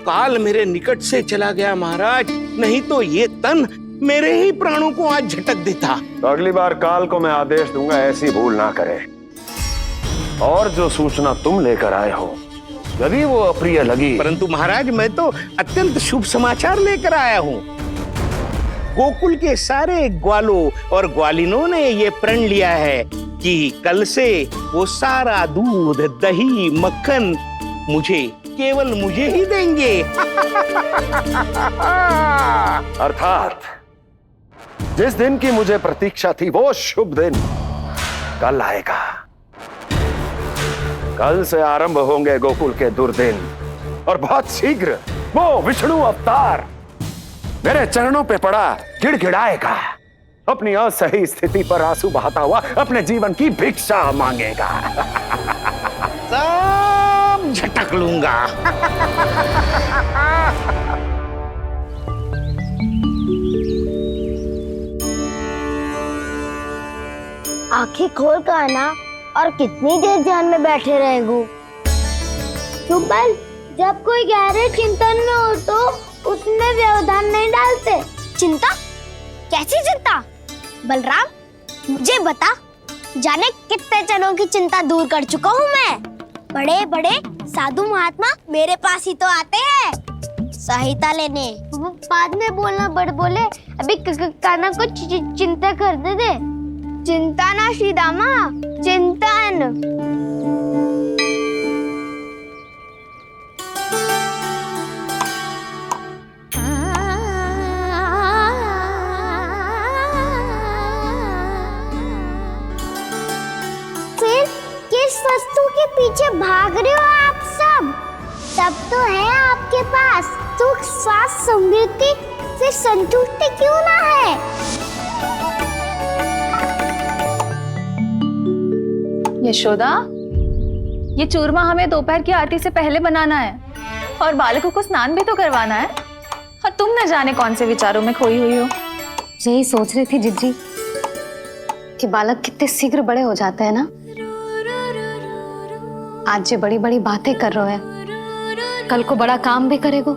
काल मेरे निकट से चला गया महाराज, नहीं तो ये तन मेरे ही प्राणों को आज झटक देता। तो अगली बार काल को मैं आदेश दूंगा ऐसी भूल ना करे। और जो सूचना तुम लेकर आए हो यदि वो अप्रिय लगी। परंतु महाराज मैं तो अत्यंत शुभ समाचार लेकर आया हूँ। गोकुल के सारे ग्वालों और ग्वालिनों ने ये प्रण लिया है कि कल से वो सारा दूध, दही, मक्खन केवल मुझे ही देंगे। अर्थात जिस दिन की मुझे प्रतीक्षा थी वो शुभ दिन कल आएगा। कल से आरंभ होंगे गोकुल के दुर्दिन और बहुत शीघ्र वो विष्णु अवतार मेरे चरणों पे पड़ा गिड़गिड़ाएगा, अपनी असही स्थिति पर आंसू बहाता हुआ अपने जीवन की भिक्षा मांगेगा। सब झटक लूंगा। आंखें खोल कर आना और कितनी देर ध्यान में बैठे रहेगो। सुबह जब कोई गहरे चिंतन में हो तो उसमें व्यवधान नहीं डालते। चिंता? कैसी चिंता? बलराम मुझे बता, जाने कितने जनों की चिंता दूर कर चुका हूँ मैं। बड़े बड़े साधु महात्मा मेरे पास ही तो आते हैं सहायता लेने। बाद में बोलना बड़ बोले, अभी काना को चिंता करने दे। चिंता ना श्रीदामा, चिंतन। किस वस्तु के पीछे भाग रहे हो आप सब? सब तो है आपके पास, सुख, स्वास्थ्य, समृद्धि से संतुष्टि क्यों ना है? यशोदा, ये चूरमा हमें दोपहर की आरती से पहले बनाना है और बालकों को स्नान भी तो करवाना है। और तुम न जाने कौन से विचारों में खोई हुई हो। यही सोच रही थी जिज्जी कि बालक कितने शीघ्र बड़े हो जाते हैं ना। आज जो बड़ी बड़ी बातें कर रहे हैं, कल को बड़ा काम भी करेगो,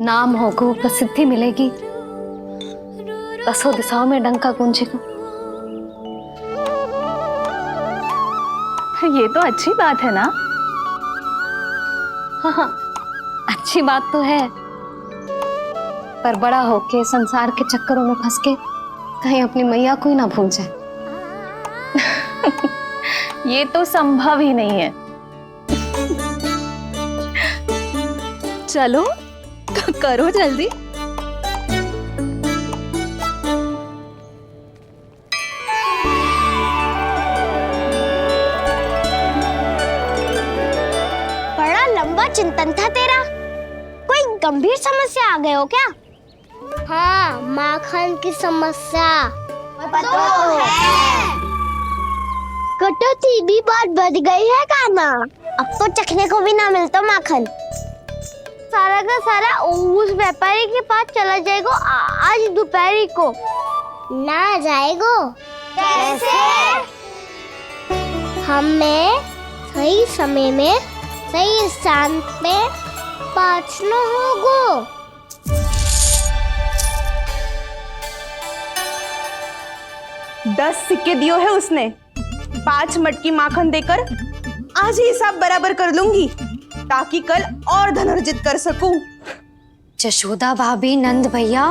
नाम होगो, प्रसिद्धि मिलेगी, दसों दिशाओं में डंका गूंजेगा। ये तो अच्छी बात है ना। हाँ, अच्छी बात तो है, पर बड़ा होके संसार के चक्करों में फंस के कहीं अपनी मैया को ही ना भूल जाए। ये तो संभव ही नहीं है। चलो करो जल्दी। बड़ा लंबा चिंतन था तेरा। कोई गंभीर समस्या आ गए हो क्या? हाँ, माखन की समस्या तो है। कटौती भी बहुत बढ़ गई है काना। अब तो चखने को भी ना मिलता माखन। सारा का सारा उस व्यापारी के पास चला जाएगा आज दोपहर को। ना जाएगो? कैसे? हमें सही समय में सही स्थान पे पहुंचना होगा। 10 सिक्के दियो है उसने। 5 मटकी माखन देकर आज ही हिसाब बराबर कर लूंगी ताकि कल और धन अर्जित कर सकूं। यशोदा भाभी, नंद भैया,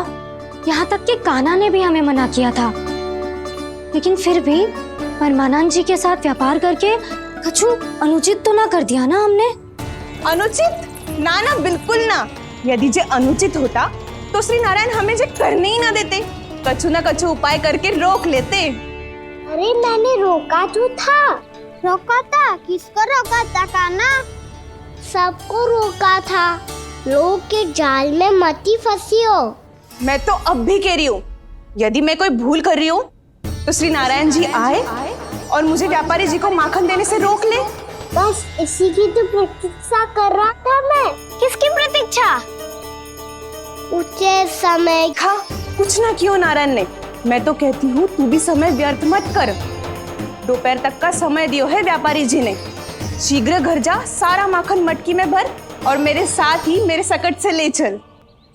यहाँ तक कि कान्हा ने भी हमें मना किया था, लेकिन फिर भी परमानंद जी के साथ व्यापार करके कुछ अनुचित तो ना कर दिया ना हमने? अनुचित? ना ना, बिल्कुल ना। यदि जे अनुचित होता तो श्री नारायण हमें जे करने ही ना देते, कछु ना कछु उपाय करके रोक लेते। अरे मैंने रोका तो था। रोका था? किसको रोका था काना? सबको रोका था। लोग के जाल में मत ही फंसी हो। मैं तो अब भी कह रही हूँ, यदि मैं कोई भूल कर रही हूँ तो श्री नारायण जी आए और मुझे व्यापारी जी को माखन देने से रोक ले। बस इसी की तो प्रतीक्षा कर रहा था मैं। किसकी प्रतीक्षा? उचित समय खा कुछ ना क्यों नारायण ने। मैं तो कहती हूँ तू भी समय व्यर्थ मत कर। दोपहर तक का समय दियो है व्यापारी जी ने। शीघ्र घर जा, सारा माखन मटकी में भर और मेरे साथ ही मेरे सकट से ले चल।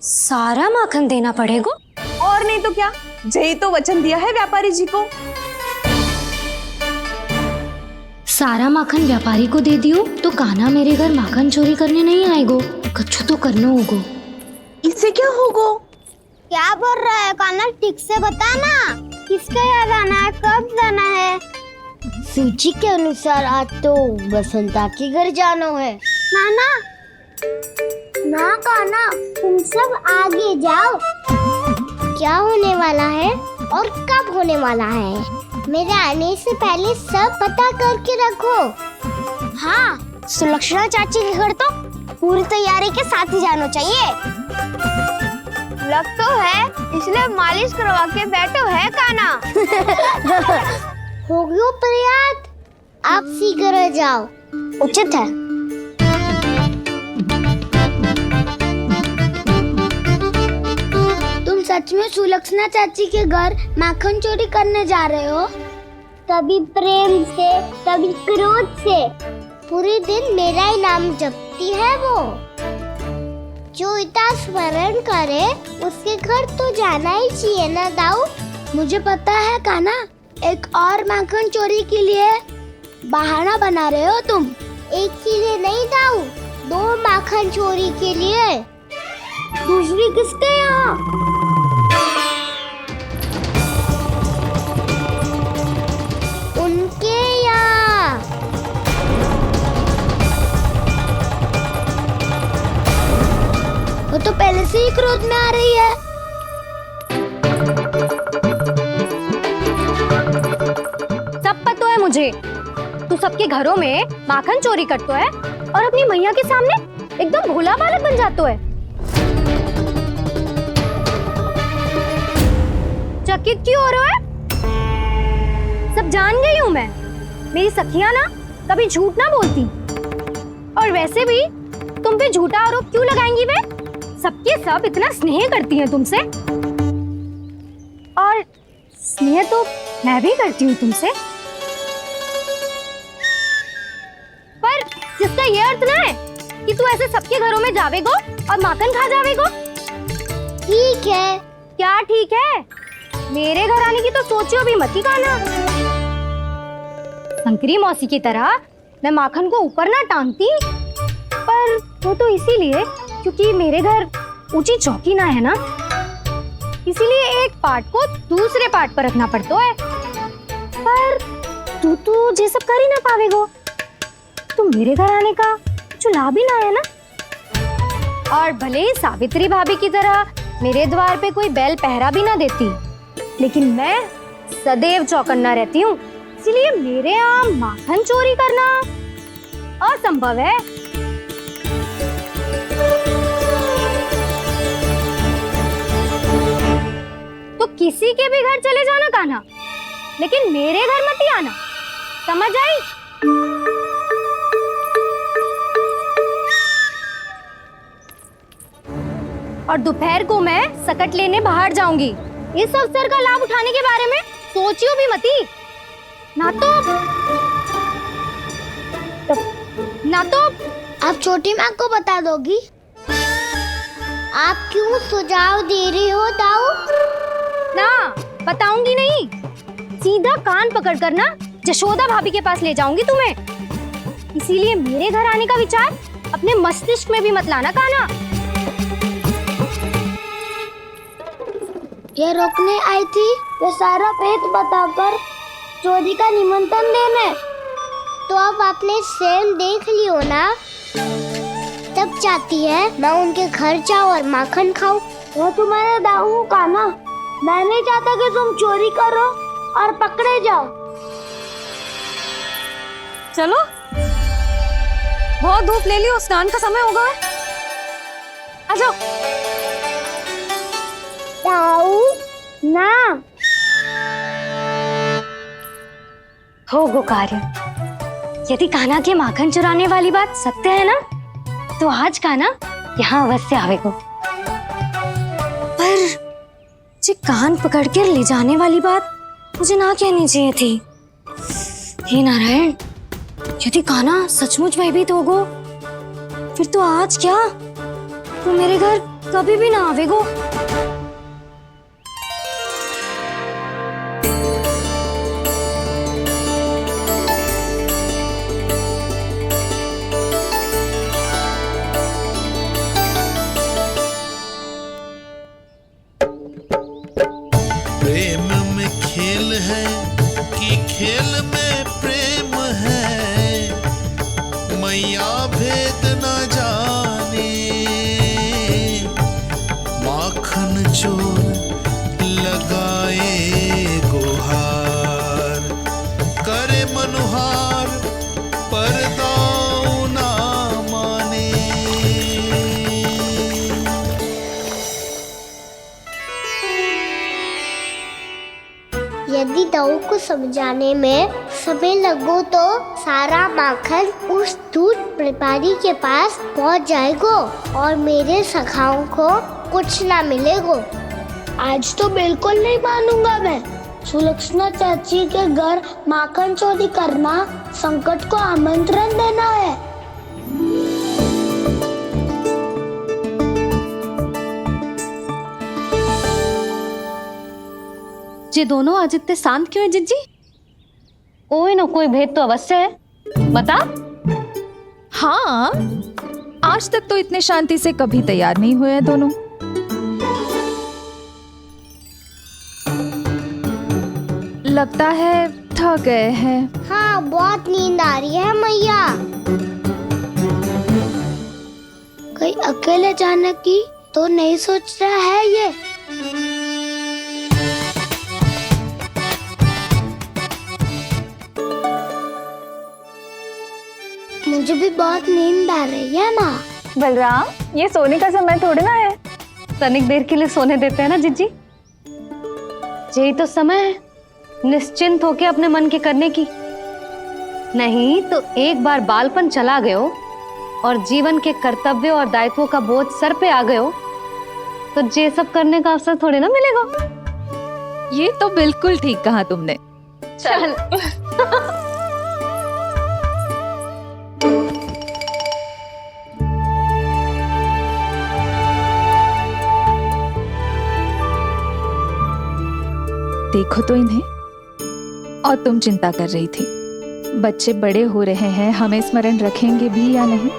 सारा माखन देना पड़ेगा? और नहीं तो क्या, यही तो वचन दिया है व्यापारी जी को। सारा माखन व्यापारी को दे दियो तो कान्हा मेरे घर माखन चोरी करने नहीं आएगो, कछु तो करना होगो। इससे क्या होगा? क्या बोल रहा है कान्हा, ठीक से बता ना। किसका यहाँ जाना है, कब जाना है? सूची के अनुसार आज तो बसंता के घर जाना है। नाना ना कान्हा, तुम सब आगे जाओ। क्या होने वाला है और कब होने वाला है, मेरे आने से पहले सब पता करके रखो। हाँ, सुलक्षणा चाची के घर तो पूरी तैयारी के साथ ही जाना चाहिए। लग तो है, इसलिए मालिश करवा के बैठो है कान्हा। हो गयो प्रयास, आप शीघ्र जाओ, उचित है। तुम सच में सुलक्षणा चाची के घर माखन चोरी करने जा रहे हो? कभी प्रेम से, कभी क्रोध से, पूरे दिन मेरा ही नाम जपती है वो। जो इतना स्मरण करे उसके घर तो जाना ही चाहिए ना दाऊ। मुझे पता है कान्हा, एक और माखन चोरी के लिए बहाना बना रहे हो तुम। एक के लिए नहीं दाऊ, 2 माखन चोरी के लिए। दूसरी किसके यहाँ? उनके यहाँ। वो तो पहले से ही क्रोध में आ रही है। सब पता है मुझे, तू सबके घरों में माखन चोरी करतो है और अपनी मैया के सामने एकदम भोला बालक बन जातो है। चकित क्यों हो रहा है? सब जान गई हूँ मैं, मेरी सखियां ना कभी झूठ ना बोलती। और वैसे भी तुम पे झूठा आरोप क्यों लगाएंगी वे? सबके सब इतना स्नेह करती हैं तुमसे, और स्नेह तो मैं भी करती हूँ तुमसे। पर जिसका ये अर्थ ना है कि तू ऐसे सबके घरों में जावेगो और माखन खा जावेगो। ठीक है। क्या ठीक है? मेरे घर आने की तो सोचियो भी मत ही कान्हा। शंकरी मौसी की तरह मैं माखन को ऊपर ना टांगती, पर वो तो इसीलिए क्योंकि मेरे घर ऊंची चौकी ना है ना, इसीलिए एक पार्ट को दूसरे पार्ट पर रखना पड़ता है। पर तू तो ये सब कर ही ना पावेगो, तो मेरे घर आने का कुछ लाभ ही ना है ना। और भले ही सावित्री भाभी की तरह मेरे द्वार पे कोई बैल पहरा भी ना देती, लेकिन मैं सदैव चौकन्ना रहती हूँ, इसलिए मेरे यहाँ माखन चोरी करना असंभव है। तो किसी के भी घर चले जाना कान्हा, लेकिन मेरे घर मत ही आना, समझ आई? और दोपहर को मैं सकट लेने बाहर जाऊंगी। इस अवसर का लाभ उठाने के बारे में सोचियो भी मती, ना तो आप छोटी माँ को बता दोगी? आप क्यों सुझाव दे रही हो दाऊ? ना बताऊंगी नहीं, सीधा कान पकड़ कर ना जशोदा भाभी के पास ले जाऊंगी तुम्हें। इसीलिए मेरे घर आने का विचार अपने मस्तिष्क में भी मत लाना कान्हा। ये रोकने आई थी ये सारा पेट बताकर चोरी का निमंत्रण देने, तो अब आपने स्वयं देख लियो ना। तब चाहती है मैं उनके घर जाऊँ और माखन खाऊं। मैं तुम्हारा दाऊ कान्हा, मैं नहीं चाहता कि तुम चोरी करो और पकड़े जाओ। चलो, बहुत धूप ले लियो, स्नान का समय होगा। आ जाओ। दाऊ ना हो गो कार्य। यदि कान्हा के माखन चुराने वाली बात सत्य है ना, तो आज कान्हा यहाँ अवश्य आवेगो। पर जी कान पकड़ कर ले जाने वाली बात मुझे ना कहनी चाहिए थी। हे नारायण, यदि कान्हा सचमुच भयभीत होगो फिर तो आज क्या, तो मेरे घर कभी भी ना आवेगो। प्रेम में खेल है कि खेल में प्रेम है, मैया भेद न जाने। माखन चोर लगाए गुहार, करे मनुहार पर दाऊ ना माने। यदि दाऊ को समझाने में समय लगो तो सारा माखन उस दूध व्यापारी के पास पहुंच जाएगा और मेरे सखाओं को कुछ ना मिलेगा। आज तो बिल्कुल नहीं मानूंगा मैं। सुलक्षणा चाची के घर माखन चोरी करना संकट को आमंत्रण देना है। ये दोनों आज इतने शांत क्यों है जिज्जी? कोई ना कोई भेद तो अवश्य है, बता। हाँ, आज तक तो इतने शांति से कभी तैयार नहीं हुए हैं दोनों। लगता है थक गए हैं। हाँ, बहुत नींद आ रही है मैया। कहीं अकेले जाने की तो नहीं सोच रहा है ये? मुझे भी बहुत नींद आ रही है माँ। बलराम, ये सोने का समय थोड़ी ना है। तनिक देर के लिए सोने देते हैं ना जिज्जी। यही तो समय है निश्चिंत होके अपने मन के करने की। नहीं तो एक बार बालपन चला गयो और जीवन के कर्तव्यों और दायित्वों का बोझ सर पे आ गयो तो ये सब करने का अवसर थोड़ी ना मिलेगा। ये तो बिल्कुल ठीक कहा तुमने। चल देखो तो इन्हें। और तुम चिंता कर रही थी बच्चे बड़े हो रहे हैं, हमें स्मरण रखेंगे भी या नहीं।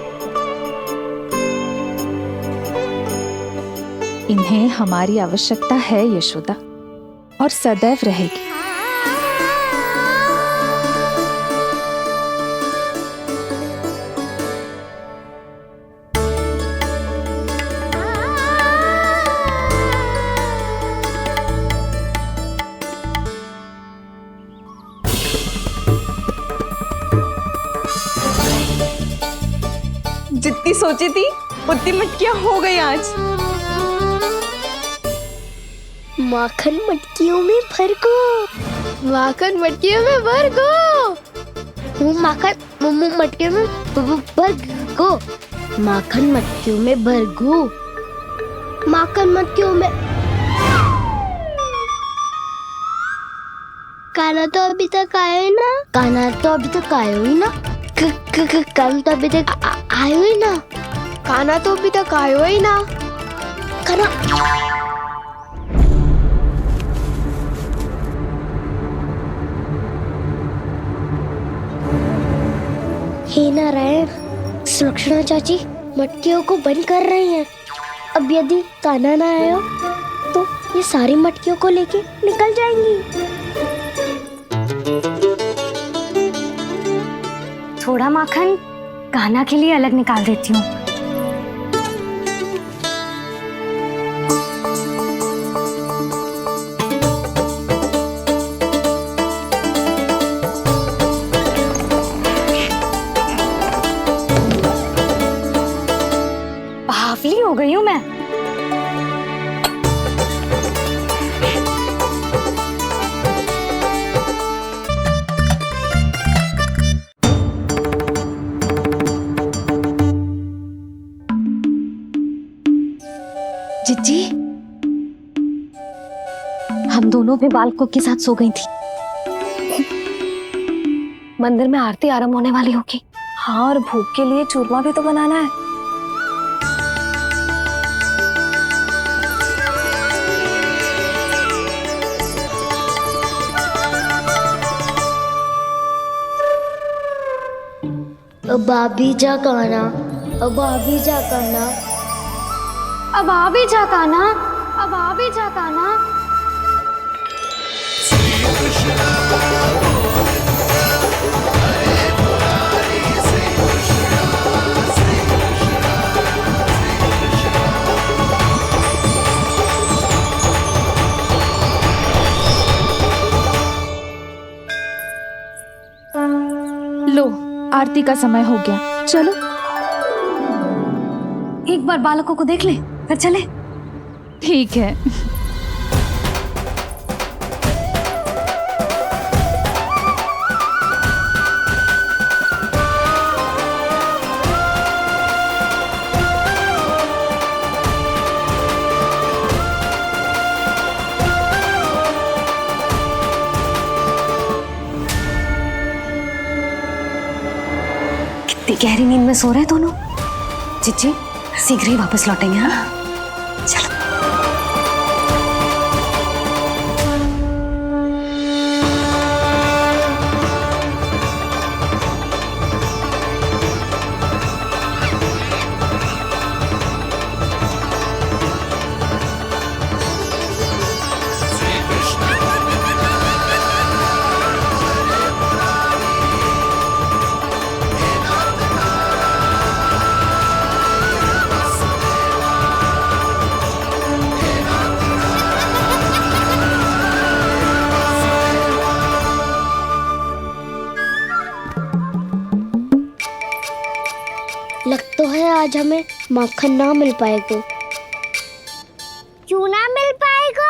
इन्हें हमारी आवश्यकता है यशोदा, और सदैव रहेगी। जितनी सोची थी उतनी मटकियां हो गई आज। माखन मटकियों में भर गो। माखन मटकियों में भर गो। माखन मटकियों में भर गो। माखन मटकियों में भर गो। माखन मटकियों में। काना तो अभी तक आया ही ना। काना तो अभी तक आया ही ना। काना तो अभी तक आयो ही ना। काना तो अभी तक आयो ही ना। काना हे नारायण, सुलक्षणा चाची मटकियों को बंद कर रही हैं। अब यदि काना ना आया तो ये सारी मटकियों को लेके निकल जाएंगी। थोड़ा माखन कान्हा के लिए अलग निकाल देती हूँ। बावली हो गई हूँ मैं। जिज्जी, हम दोनों भी बालकों के साथ सो गई थी। मंदिर में आरती आरंभ होने वाली होगी। हाँ, और भूख के लिए चूरमा भी तो बनाना है। अब आ भी जा काना, अब आ भी जा काना। अब आ भी जा काना, अब आ भी जा काना। लो, आरती का समय हो गया, चलो। एक बार बालकों को देख ले, फिर चले। ठीक है। कितनी गहरी नींद में सो रहे हैं दोनों। जीजी शीघ्र ही वापस लौटेंगे। हाँ चलो। लग तो है आज हमें माखन ना मिल पाएगा। क्यों ना मिल पाएगा?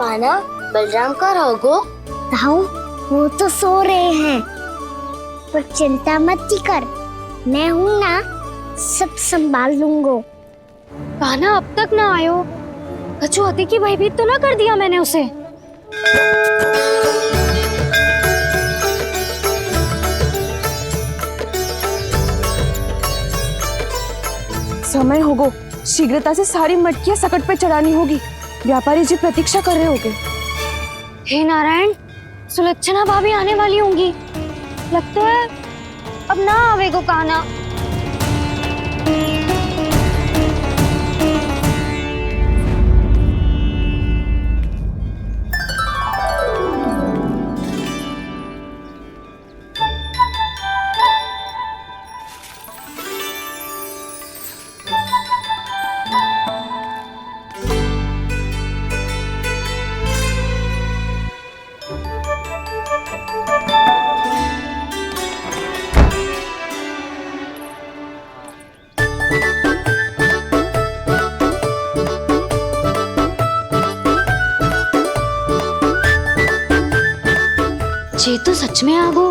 काना, बलराम का रहोगो? ताऊ, वो तो सो रहे हैं, पर चिंता मत कर, मैं हूँ ना, सब संभाल लूंगो। कान्हा अब तक ना आयो, कछु अति की भयभीत तो ना कर दिया मैंने उसे? समय होगो, शीघ्रता से सारी मटकियां सकट पे चढ़ानी होगी। व्यापारी जी प्रतीक्षा कर रहे होंगे। हे नारायण, सुलक्षणा भाभी आने वाली होंगी। लगता है अब ना आवेगो कान्हा। जे तो सच में आगो,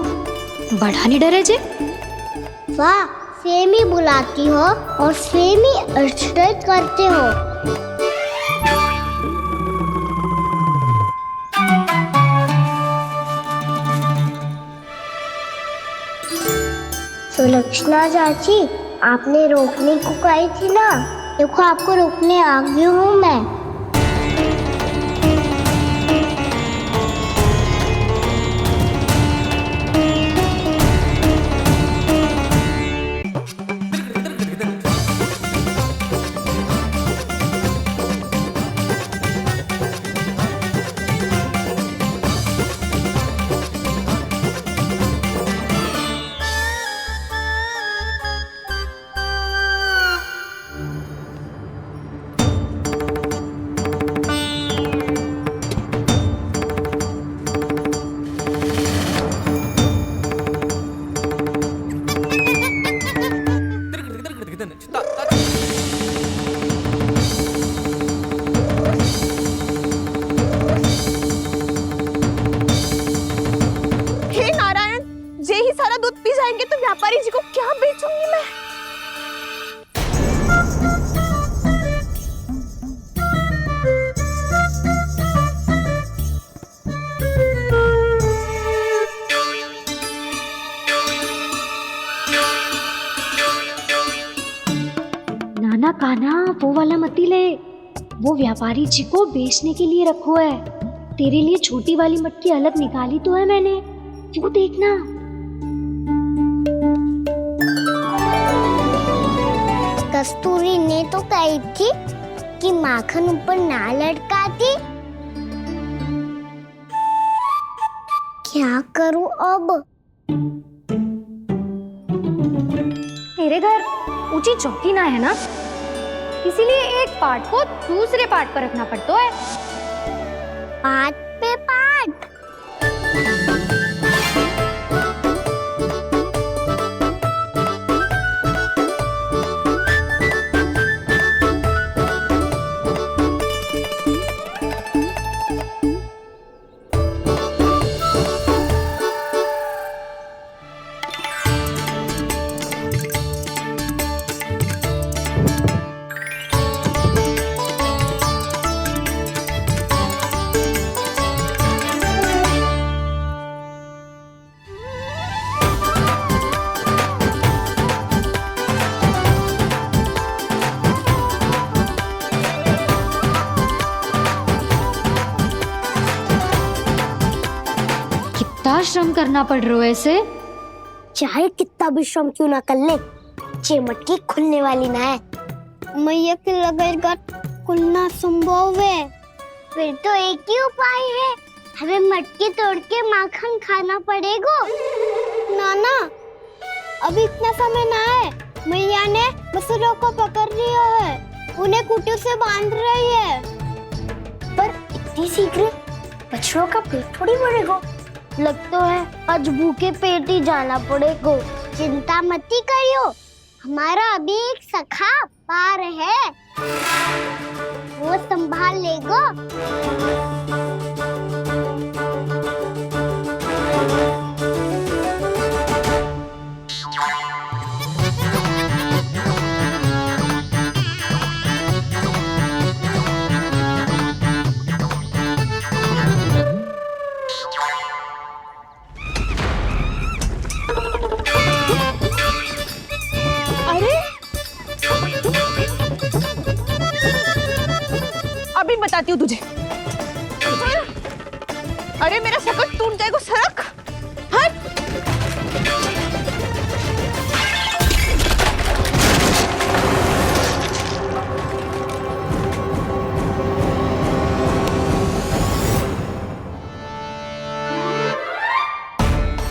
बड़ा नहीं डरे जे। वाह, सेम ही बुलाती हो और सेम ही अर्चना करते हो। सुलक्षणा चाची, आपने रोकने को कही थी ना, देखो आपको रोकने आ गई हूँ मैं। जाएंगे तो व्यापारी जी को क्या बेचूंगी मैं। नाना कान्हा वो वाला मती ले, वो व्यापारी जी को बेचने के लिए रखो है। तेरे लिए छोटी वाली मटकी अलग निकाली तो है मैंने, वो देखना। कस्तूरी ने तो कही थी कि माखन ऊपर ना लटकाती। क्या करूं अब? तेरे घर ऊंची चौकी ना है ना, इसीलिए एक पार्ट को दूसरे पार्ट पर रखना पड़ता है। पार्ट पे पार्ट। कितना श्रम करना पड़ रहा है इसे। चाहे कितना भी श्रम क्यों ना कर ले, ये मटकी खुलने वाली ना है। मैया के लगेगा खुलना संभव है। फिर तो एक ही उपाय है, हमें मटकी तोड़ के माखन खाना पड़ेगा। नाना, अभी इतना समय ना है। मैया ने बछड़ों को पकड़ लिया है, उन्हें कुटी से बांध रही है। पर इतनी शीघ्र बछड़ों का पेट थोड़ी भरेगा। लगता है आज भूखे पेट ही जाना पड़ेगा। चिंता मत करियो, हमारा अभी एक सखा पार है, वो संभाल लेगा। अभी बताती हूँ तुझे। अरे मेरा शकल टूट जाएगा, सरक हट।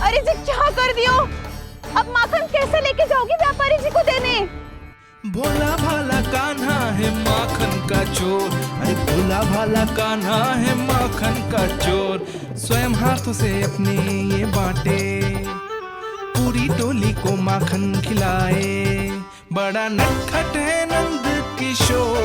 अरे जी क्या कर दियो? अब माखन कैसे लेके जाओगी व्यापारी जी को देने? भोला भाला कान्हा है माखन का चोर, अरे भोला भाला कान्हा है माखन का चोर। स्वयं हाथों से अपने ये बांटे, पूरी टोली को माखन खिलाए। बड़ा नटखट है नंद किशोर।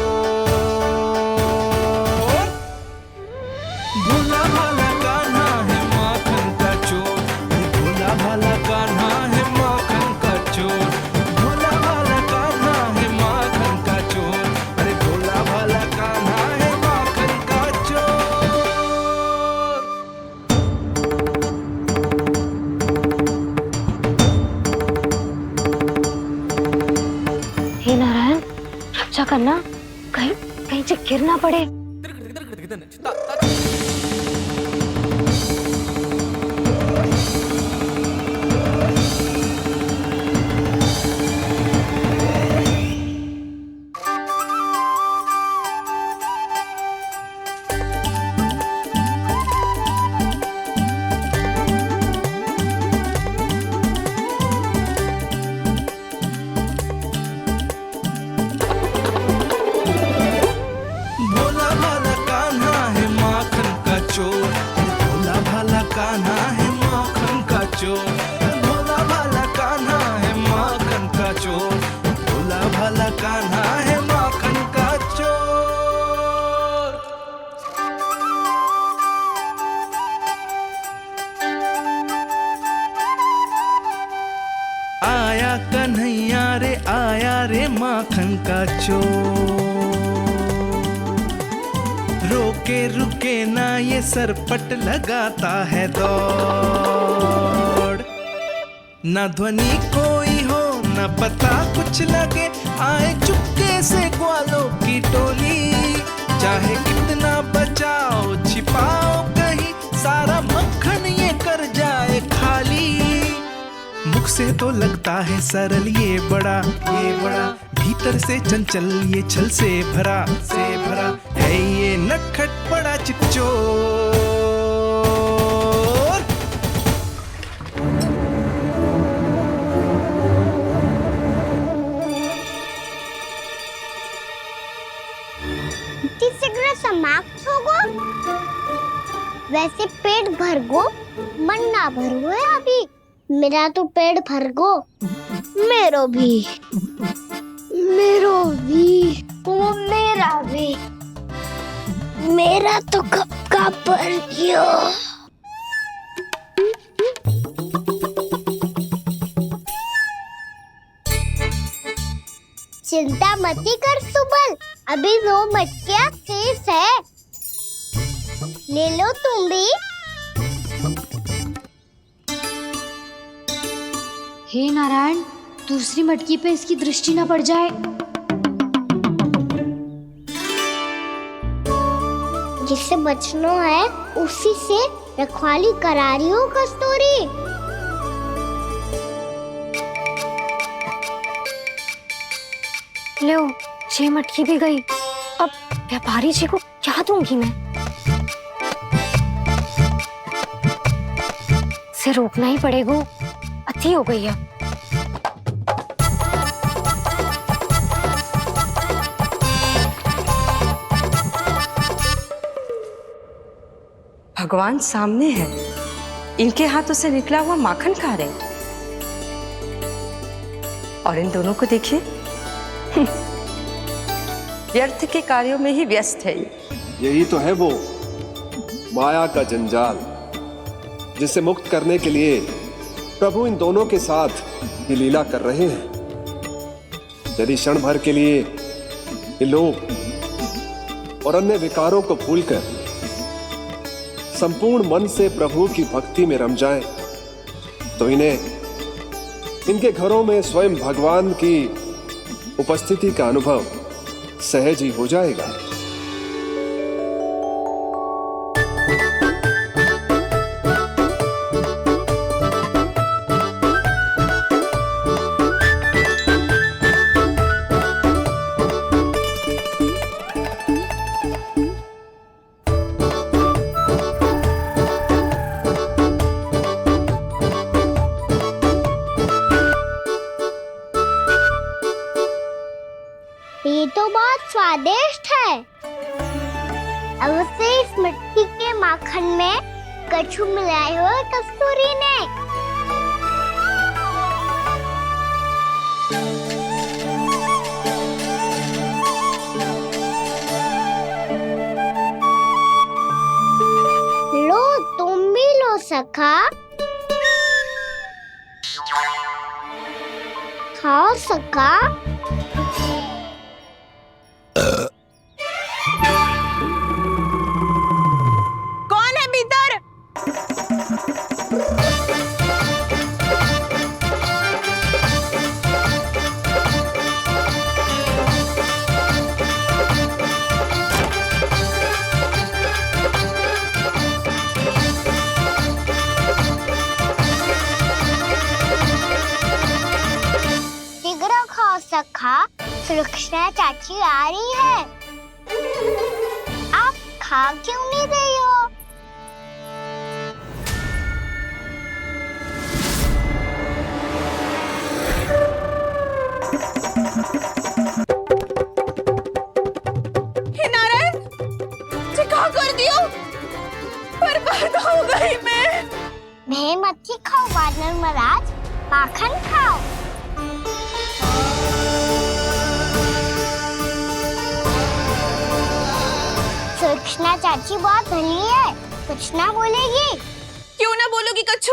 भोला भाला कान्हा है माखन का चोर, अरे भोला भाला कान्हा है माखन का चोर। भोला भाला कान्हा है माखन का चोर, अरे भोला भाला कान्हा है माखन का चोर। हे नारायण, रक्षा करना, कहीं कहीं से गिर ना पड़े। भोला भाला कान्हा है माखन का चोर, भोला भाला कान्हा है माखन का चोर। भोला भाला कान्हा है माखन का चोर, भोला भाला कान्हा है माखन का चोर। आया कन्हैया रे आया रे माखन का चोर। रोके रुके ना ये सरपट लगाता है दौड़। न ध्वनि कोई हो न पता कुछ लगे, आए चुपके से ग्वालों की टोली। चाहे कितना बचाओ छिपाओ कहीं, सारा मक्खन ये कर जाए खाली। मुख से तो लगता है सरल ये बड़ा भीतर से चंचल ये छल से भरा है ये नटखट बड़ा चिकचोर। तीसरा समाप्त हो गो, वैसे पेट भर गो मन ना भर गो है अभी। मेरा तो पेट भर गो, मेरो भी वो मेरा भी, मेरा तो कब का भर गया। चिंता मती कर सुबल, अभी 2 मटकियाँ शेष है, ले लो तुम भी। हे नारायण, दूसरी मटकी पे इसकी दृष्टि न पड़ जाए। जिससे बचना है उसी से रखवाली करा रही हो कस्तूरी। लो, 6 मटकी भी गई। अब व्यापारी जी को क्या दूंगी मैं? इसे रोकना ही पड़ेगा, अति हो गई है। भगवान सामने है, इनके हाथों से निकला हुआ माखन खा रहे, और इन दोनों को देखिए व्यर्थ के कार्यों में ही व्यस्त है। यही तो है वो माया का जंजाल, जिसे मुक्त करने के लिए प्रभु इन दोनों के साथ ये लीला कर रहे हैं। यदि क्षण भर के लिए ये लोभ और अन्य विकारों को भूलकर संपूर्ण मन से प्रभु की भक्ति में रम जाएं, तो इन्हें इनके घरों में स्वयं भगवान की उपस्थिति का अनुभव सहज ही हो जाएगा। ये तो बहुत स्वादिष्ट है। अवश्य इस मिट्टी के माखन में कछु मिलाए हो कस्तूरी ने। लो, तुम भी लो सखा, खाओ सखा। कौन है भीतर? शीघ्र खाओ सखा, सुलक्षणा चाची आ रही है। आप खा क्यों नहीं रही हो? हे नारायण, क्या कर दियो? बर्बाद हो गई मैं। मच्छी खाओ वानर महाराज, माखन खाओ। सुलक्षणा चाची बहुत भली है, कुछ ना बोलेगी। क्यों ना बोलोगी कच्छू?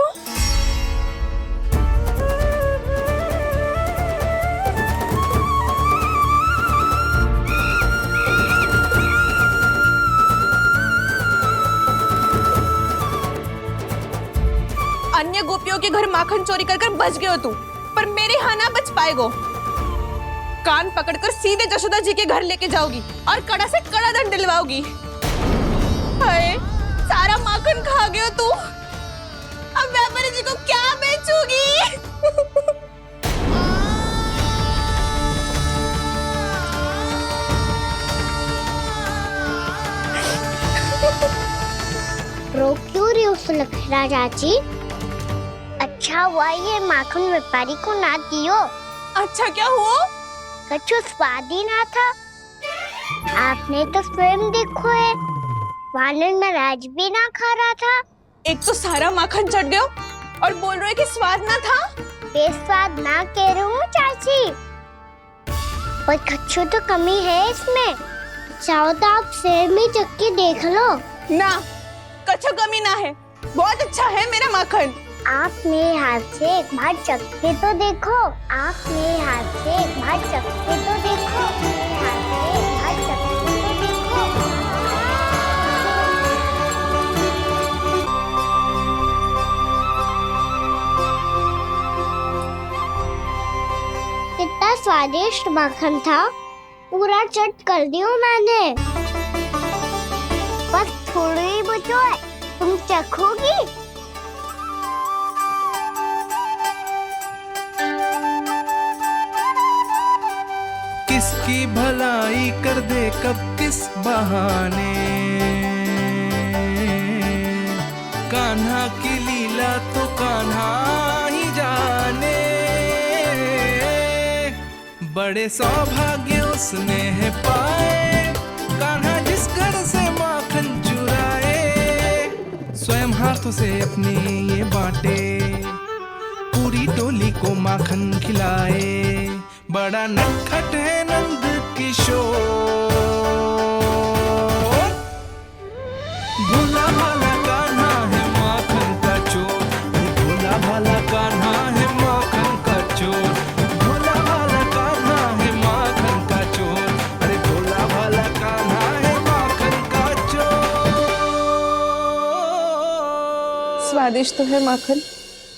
अन्य गोपियों के घर माखन चोरी कर बच गए हो तू, पर मेरे यहाँ ना बच पाएगो। कान पकड़कर सीधे जशोदा जी के घर लेके जाओगी और कड़ा से कड़ा दंड दिलवाओगी। हाय, सारा माखन खा गए हो तू। अब व्यापारी जी को क्या बेचूगी? रो क्यों रही हो सुलक्षणा चाची? अच्छा हुआ ये माखन व्यापारी को ना दियो। अच्छा क्या हुआ? कछु स्वाद ही ना था। आपने तो स्वयं देखो है, वानर महाराज भी ना खा रहा था। एक तो सारा माखन चढ़ गया और बोल रहे कि स्वाद ना था। बेस्वाद ना कह रही हूँ चाची, पर कछु तो कमी है इसमें। चाहो तो आप स्वयं ही चख के देख लो। ना, कछु कमी ना है, बहुत अच्छा है मेरा माखन। आप मेरे हाथ से एक बार चख के तो देखो। आप मेरे हाथ से एक बार चख के तो देखो। मेरे हाथ से एक बार चख के तो देखो। कितना स्वादिष्ट माखन था, पूरा चट कर दिया मैंने। बस थोड़ी ही बचो है, तुम चखोगी? किसकी भलाई कर दे कब किस बहाने, कान्हा की लीला तो कान्हा ही जाने। बड़े सौभाग्य उसने है पाए, कान्हा जिस घर से माखन चुराए, स्वयं हाथों से अपने ये बांटे, पूरी टोली को माखन खिलाए। बड़ा नटखट है नंद किशोर, भोला भाला कान्हा है माखन का चोर। भोला भाला कान्हा है माखन का चोर। भोला भाला कान्हा है माखन का चोर। अरे भोला भाला कान्हा है माखन का चोर। स्वादिष्ट तो है माखन,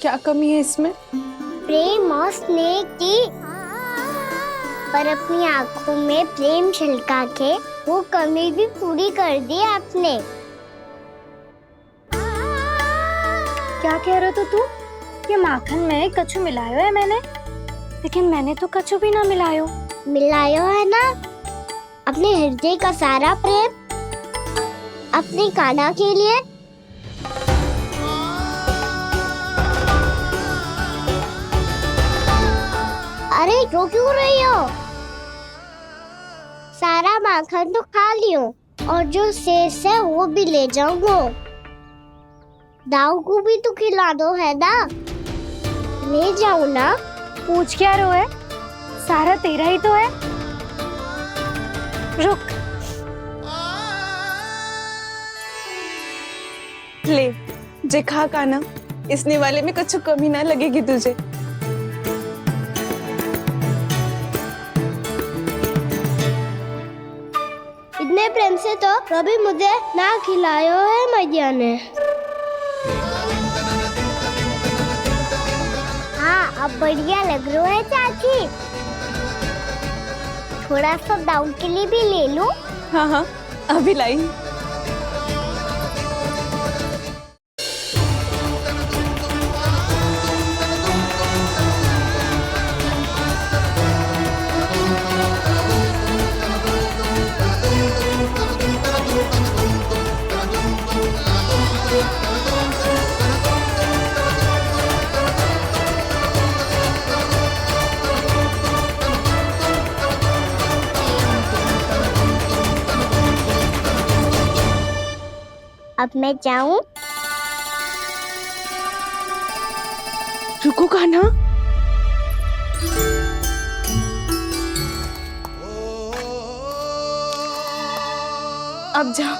क्या कमी है इसमें? प्रेम और स्नेह की, पर अपनी आंखों में प्रेम छलका के वो कमी भी पूरी कर दी आपने। क्या कह रहे हो तू? ये माखन में कछु मिलायो है मैंने, लेकिन मैंने तो कछु भी ना मिलायो। मिलायो है ना अपने हृदय का सारा प्रेम अपनी कान्हा के लिए। अरे रो क्यों रही हो? सारा माखन तो खा लियो और जो शेष है वो भी ले जाऊंगा। दाऊ को भी तो खिला दो है ना, ले जाऊं ना? पूछ क्या रहो है, सारा तेरा ही तो है। रुक, ले जे खा कान्हा, इसने वाले में कुछ कमी ना लगेगी तुझे। इतने प्रेम से तो कभी मुझे ना खिलायो है मैया ने। हाँ, अब बढ़िया लग रहा है चाची। थोड़ा सा दाऊ के लिए भी ले लो। हाँ हाँ, अभी लाई। अब मैं जाऊं? रुको कान्हा, अब जा।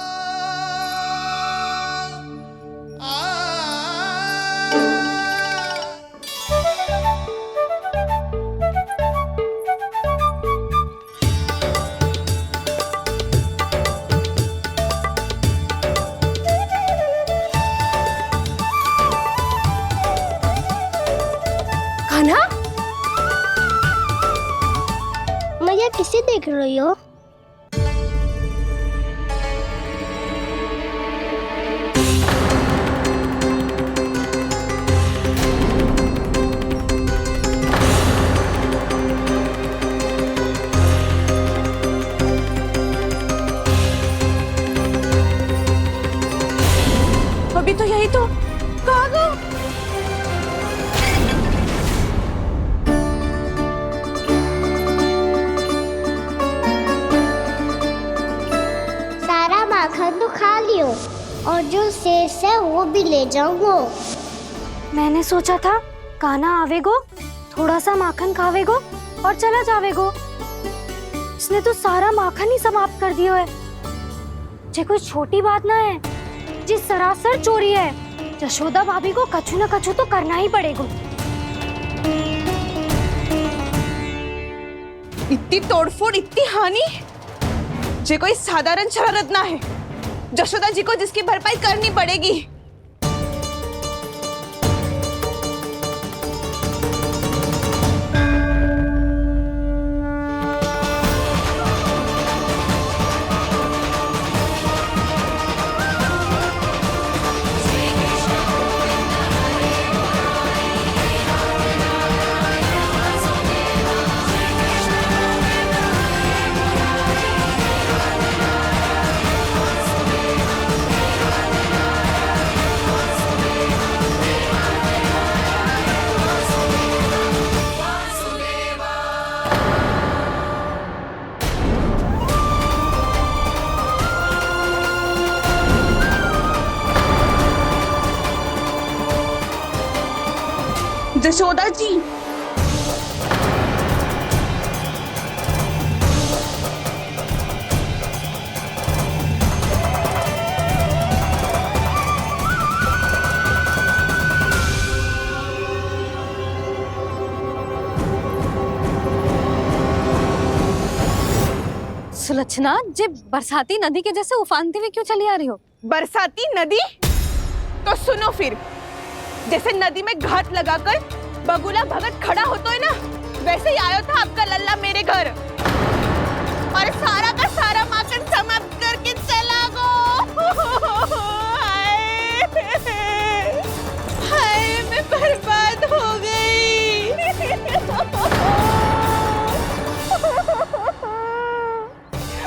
भैया किसे देख रही हो? अभी तो यही तो कहाँ गो? सारा माखन तो खा लियो और जो शेष है वो भी ले जाऊंगो। मैंने सोचा था कान्हा आवेगो, थोड़ा सा माखन खावेगो और चला जावेगो। इसने तो सारा माखन ही समाप्त कर दिया है। ये कोई छोटी बात ना है, जी सरासर चोरी है। यशोदा भाभी को कछु न कछु तो करना ही पड़ेगा। इतनी तोड़फोड़, इतनी हानि, ये कोई साधारण शरारत ना है। यशोदा जी को जिसकी भरपाई करनी पड़ेगी। यशोदा जी, सुलक्षणा, जे बरसाती नदी के जैसे उफानते हुए क्यों चली आ रही हो? बरसाती नदी? तो सुनो फिर, जैसे नदी में घाट लगाकर बगुला भगत खड़ा होता है ना, वैसे ही आया था आपका लल्ला मेरे घर और सारा का सारा माखन समाप्त करके चला गो। हाय, मैं बर्बाद हो गई।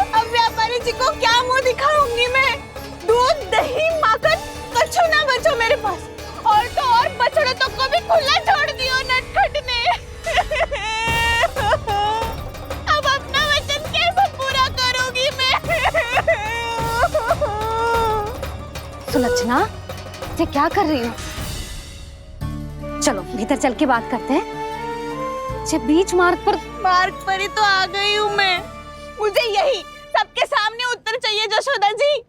अब व्यापारी जी को क्या मुंह दिखाऊंगी मैं? दूध, दही, माखन कछु ना बचो मेरे पास। और तो और बछड़े तो को भी खुला छोड़ दियो नटखट ने। अब अपना वचन कैसे पूरा करूंगी मैं? सुलक्षणा, ये क्या कर रही हो? चलो भीतर चल के बात करते हैं। ये बीच मार्ग पर ही तो आ गई हूँ मैं। मुझे यही सबके सामने उत्तर चाहिए यशोदा जी।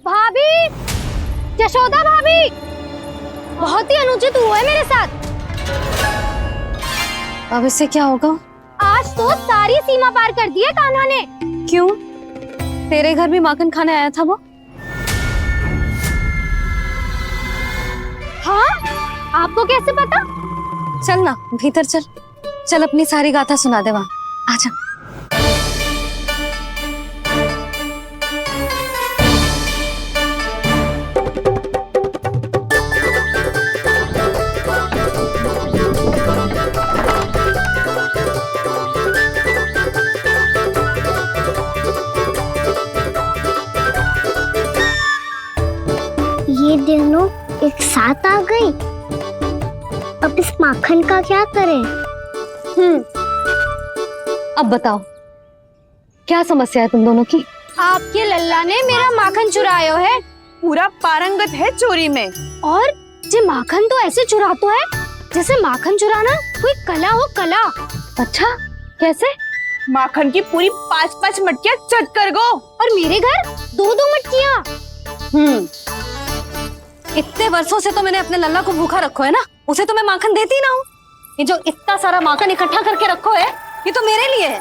भाभी, यशोदा भाभी, बहुत ही अनुचित हुआ है मेरे साथ। अब इससे क्या होगा? आज तो सारी सीमा पार कर दी है कान्हा ने। क्यों? तेरे घर भी माखन खाने आया था वो? हाँ? आपको कैसे पता? चल ना भीतर चल, चल अपनी सारी गाथा सुना दे वहां। आजा। ये दोनों एक साथ आ गई। अब इस माखन का क्या करें? अब बताओ क्या समस्या है तुम दोनों की? आपके लल्ला ने मेरा माखन चुराया है। पूरा पारंगत है चोरी में। और ये माखन तो ऐसे चुराता है जैसे माखन चुराना कोई कला हो, कला। अच्छा, कैसे? माखन की पूरी 5-5 मटकियां चट कर गो। और मेरे घर 2-2 मटकियां। इतने वर्षों से तो मैंने अपने लल्ला को भूखा रखो है ना, उसे तो मैं माखन देती ना हूँ। ये जो इतना सारा माखन इकट्ठा करके रखो है, ये तो मेरे लिए है।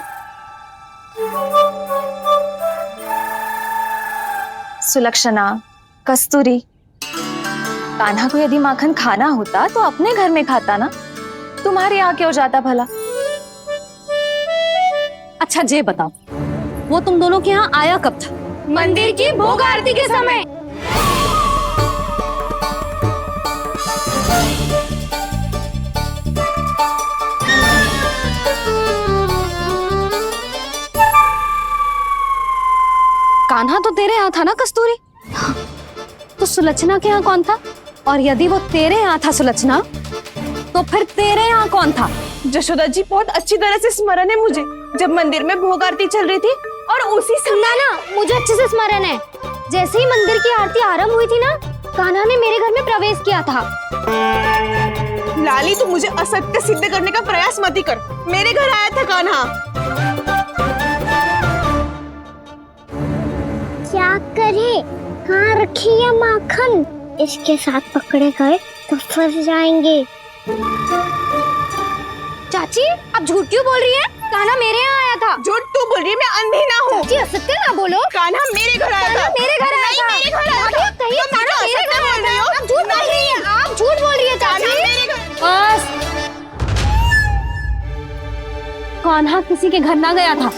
सुलक्षणा, कस्तूरी, कान्हा को यदि माखन खाना होता तो अपने घर में खाता ना, तुम्हारे यहाँ क्यों जाता भला? अच्छा जे बताओ, वो तुम दोनों के यहाँ आया कब था? मंदिर की भोग आरती के समय। कान्हा तो तेरे यहाँ था ना कस्तूरी? तो सुलक्षणा के यहाँ कौन था? और यदि वो तेरे यहाँ था सुलक्षणा, तो फिर तेरे यहाँ कौन था? जशोदा जी, बहुत अच्छी तरह से स्मरण है मुझे, जब मंदिर में भोग आरती चल रही थी और उसी समय ना मुझे अच्छे से स्मरण है। जैसे ही मंदिर की आरती आरंभ हुई थी ना, कान्हा ने मेरे घर में प्रवेश किया था। लाली, तू मुझे असत्य सिद्ध करने का प्रयास मत ही कर। मेरे घर आया था कान्हा। क्या करे, कहाँ रखी है माखन? इसके साथ पकड़े गए तो फंस जाएंगे। चाची, आप झूठ क्यों बोल रही हैं? कान्हा मेरे यहाँ आया था। झूठ तू बोल रही है, मैं अंधी ना हूँ। चाची, असत्य ना बोलो। कान्हा मेरे घर आया था। मेरे घर आया था। मेरे घर आया था। कहिए कान्हा मेरे घर आया था। आप झूठ बोल रही हैं। आप झूठ बोल रही हैं चाची। बस, कान्हा किसी के घर ना गया था,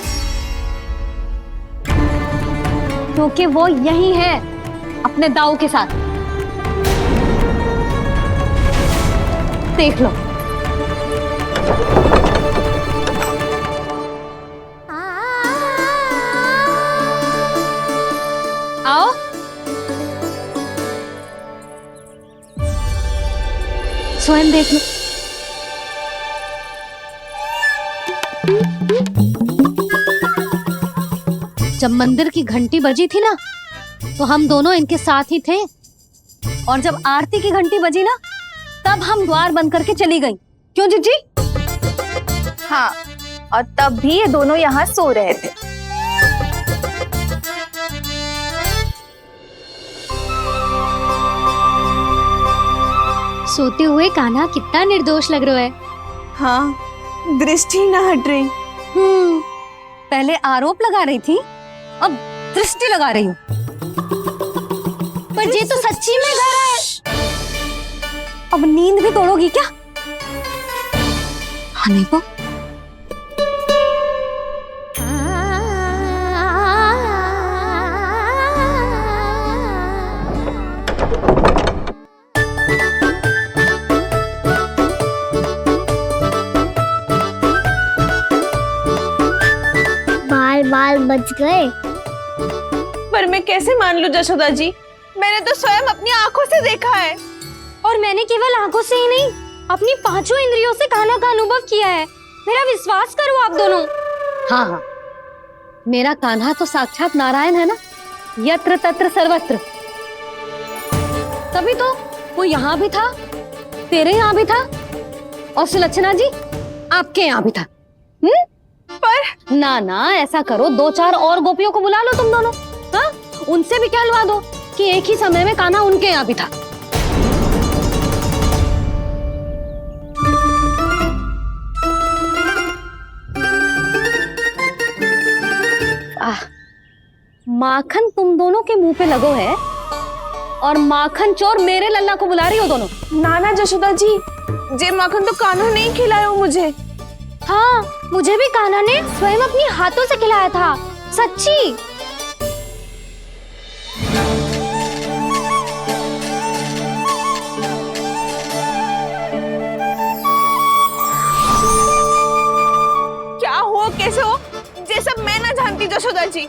क्योंकि वो यही है अपने दाऊ के साथ। देख लो। आओ। स्वयं देख लो। जब मंदिर की घंटी बजी थी ना, तो हम दोनों इनके साथ ही थे, और जब आरती की घंटी बजी ना, तब हम द्वार बंद करके चली गई। क्यों जीजी? हाँ, और तब भी ये दोनों यहाँ सो रहे थे। सोते हुए कान्हा कितना निर्दोष लग रहा है। हाँ, दृष्टि ना हट रही। पहले आरोप लगा रही थी, अब दृष्टि लगा रही हूँ। पर ये तो सच्ची में घर है। अब नींद भी तोड़ोगी क्या? हने को बाल बच गए। पर मैं कैसे मान लूं जशोदा जी? मैंने तो स्वयं अपनी आंखों से देखा है। और मैंने केवल आंखों से ही नहीं, अपनी पांचों इंद्रियों से कान्हा का अनुभव किया है। मेरा विश्वास करो आप दोनों। हाँ हाँ, मेरा कान्हा तो साक्षात नारायण है ना, यत्र तत्र सर्वत्र। तभी तो वो यहाँ भी था, तेरे यहाँ भी था, और सुलक्षणा जी आपके यहाँ भी था। पर ना ना, ऐसा करो, 2-4 और गोपियों को बुला लो तुम दोनों। हाँ, उनसे भी कहलवा दो कि एक ही समय में कान्हा उनके यहाँ भी था। माखन तुम दोनों के मुंह पे लगो है, और माखन चोर मेरे लल्ला को बुला रही हो दोनों। नाना जशोदा जी, जे माखन तो कान्हा ने ही खिलाया मुझे। हाँ, मुझे भी कान्हा ने स्वयं अपने हाथों से खिलाया था, सच्ची। क्या हो, कैसे हो, ये सब मैं ना जानती जशोदा जी।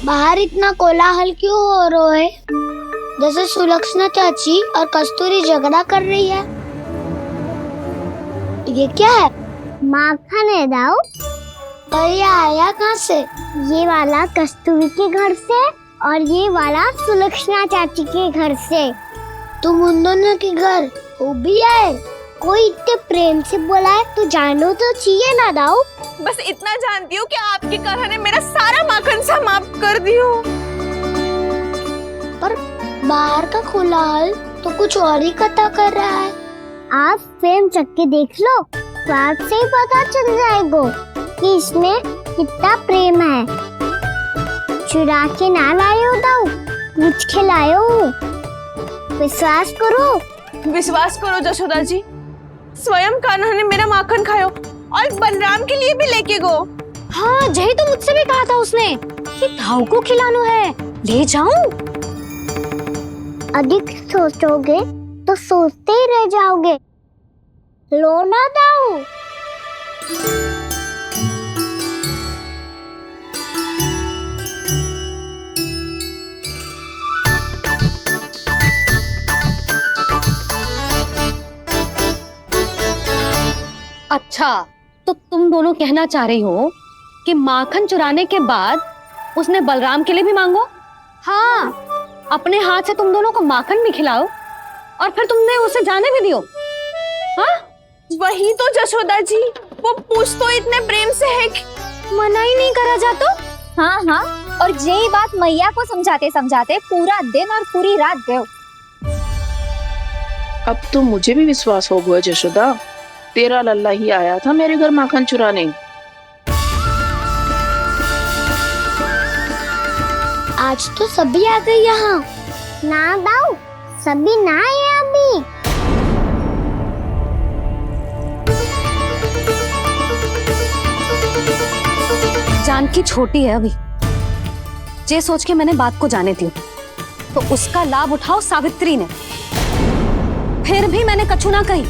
बाहर इतना कोलाहल क्यों हो रहा है? जैसे सुलक्षणा चाची और कस्तूरी झगड़ा कर रही है। ये क्या है? माखन है दाऊ। और ये आया कहाँ से? ये वाला कस्तूरी के घर से और ये वाला सुलक्षणा चाची के घर से। तुम उन दोनों के घर हो भी आए? कोई इतने प्रेम से बोला है तो जानो तो चाहिए ना दाऊ। बस इतना जानती हूँ कि आपकी कान्हा ने मेरा सारा माखन समाप्त कर दियो। पर बाहर का कोलाहल तो कुछ और ही कथा कर रहा है। आप स्वयं चख के देख लो। स्वाद से ही पता चल जाएगा कि इसमें कितना प्रेम है। चुरा के ना लायो दाऊ, मुझ खिलायो। विश्वास करो जशोदा जी, स्वयं कान्हा ने मेरा माखन खायो और बलराम के लिए भी लेके गो। हाँ, यही तो मुझसे भी कहा था उसने कि दाऊ को खिलाना है, ले जाऊं। अधिक सोचोगे तो सोचते ही रह जाओगे। लो ना दाऊ। अच्छा, तो तुम दोनों कहना चाह रही हो कि माखन चुराने के बाद उसने बलराम के लिए भी मांगो? हाँ, अपने हाथ से तुम दोनों को माखन भी खिलाओ और फिर तुमने उसे जाने भी दियो। हाँ? वही तो जशोदा जी, वो पूछ तो इतने प्रेम से है कि मना ही नहीं करा जाता। हाँ हाँ, और यही बात मैया को समझाते समझाते पूरा दिन और पूरी रात गए। अब तो मुझे भी विश्वास हो गया जशोदा, तेरा लल्ला ही आया था मेरे घर माखन चुराने। आज तो सभी आ गए यहाँ। ना दाऊ, सभी ना आए अभी। जानकी छोटी है अभी, ये सोच के मैंने बात को जाने दी, तो उसका लाभ उठाओ सावित्री ने। फिर भी मैंने कछु ना कही,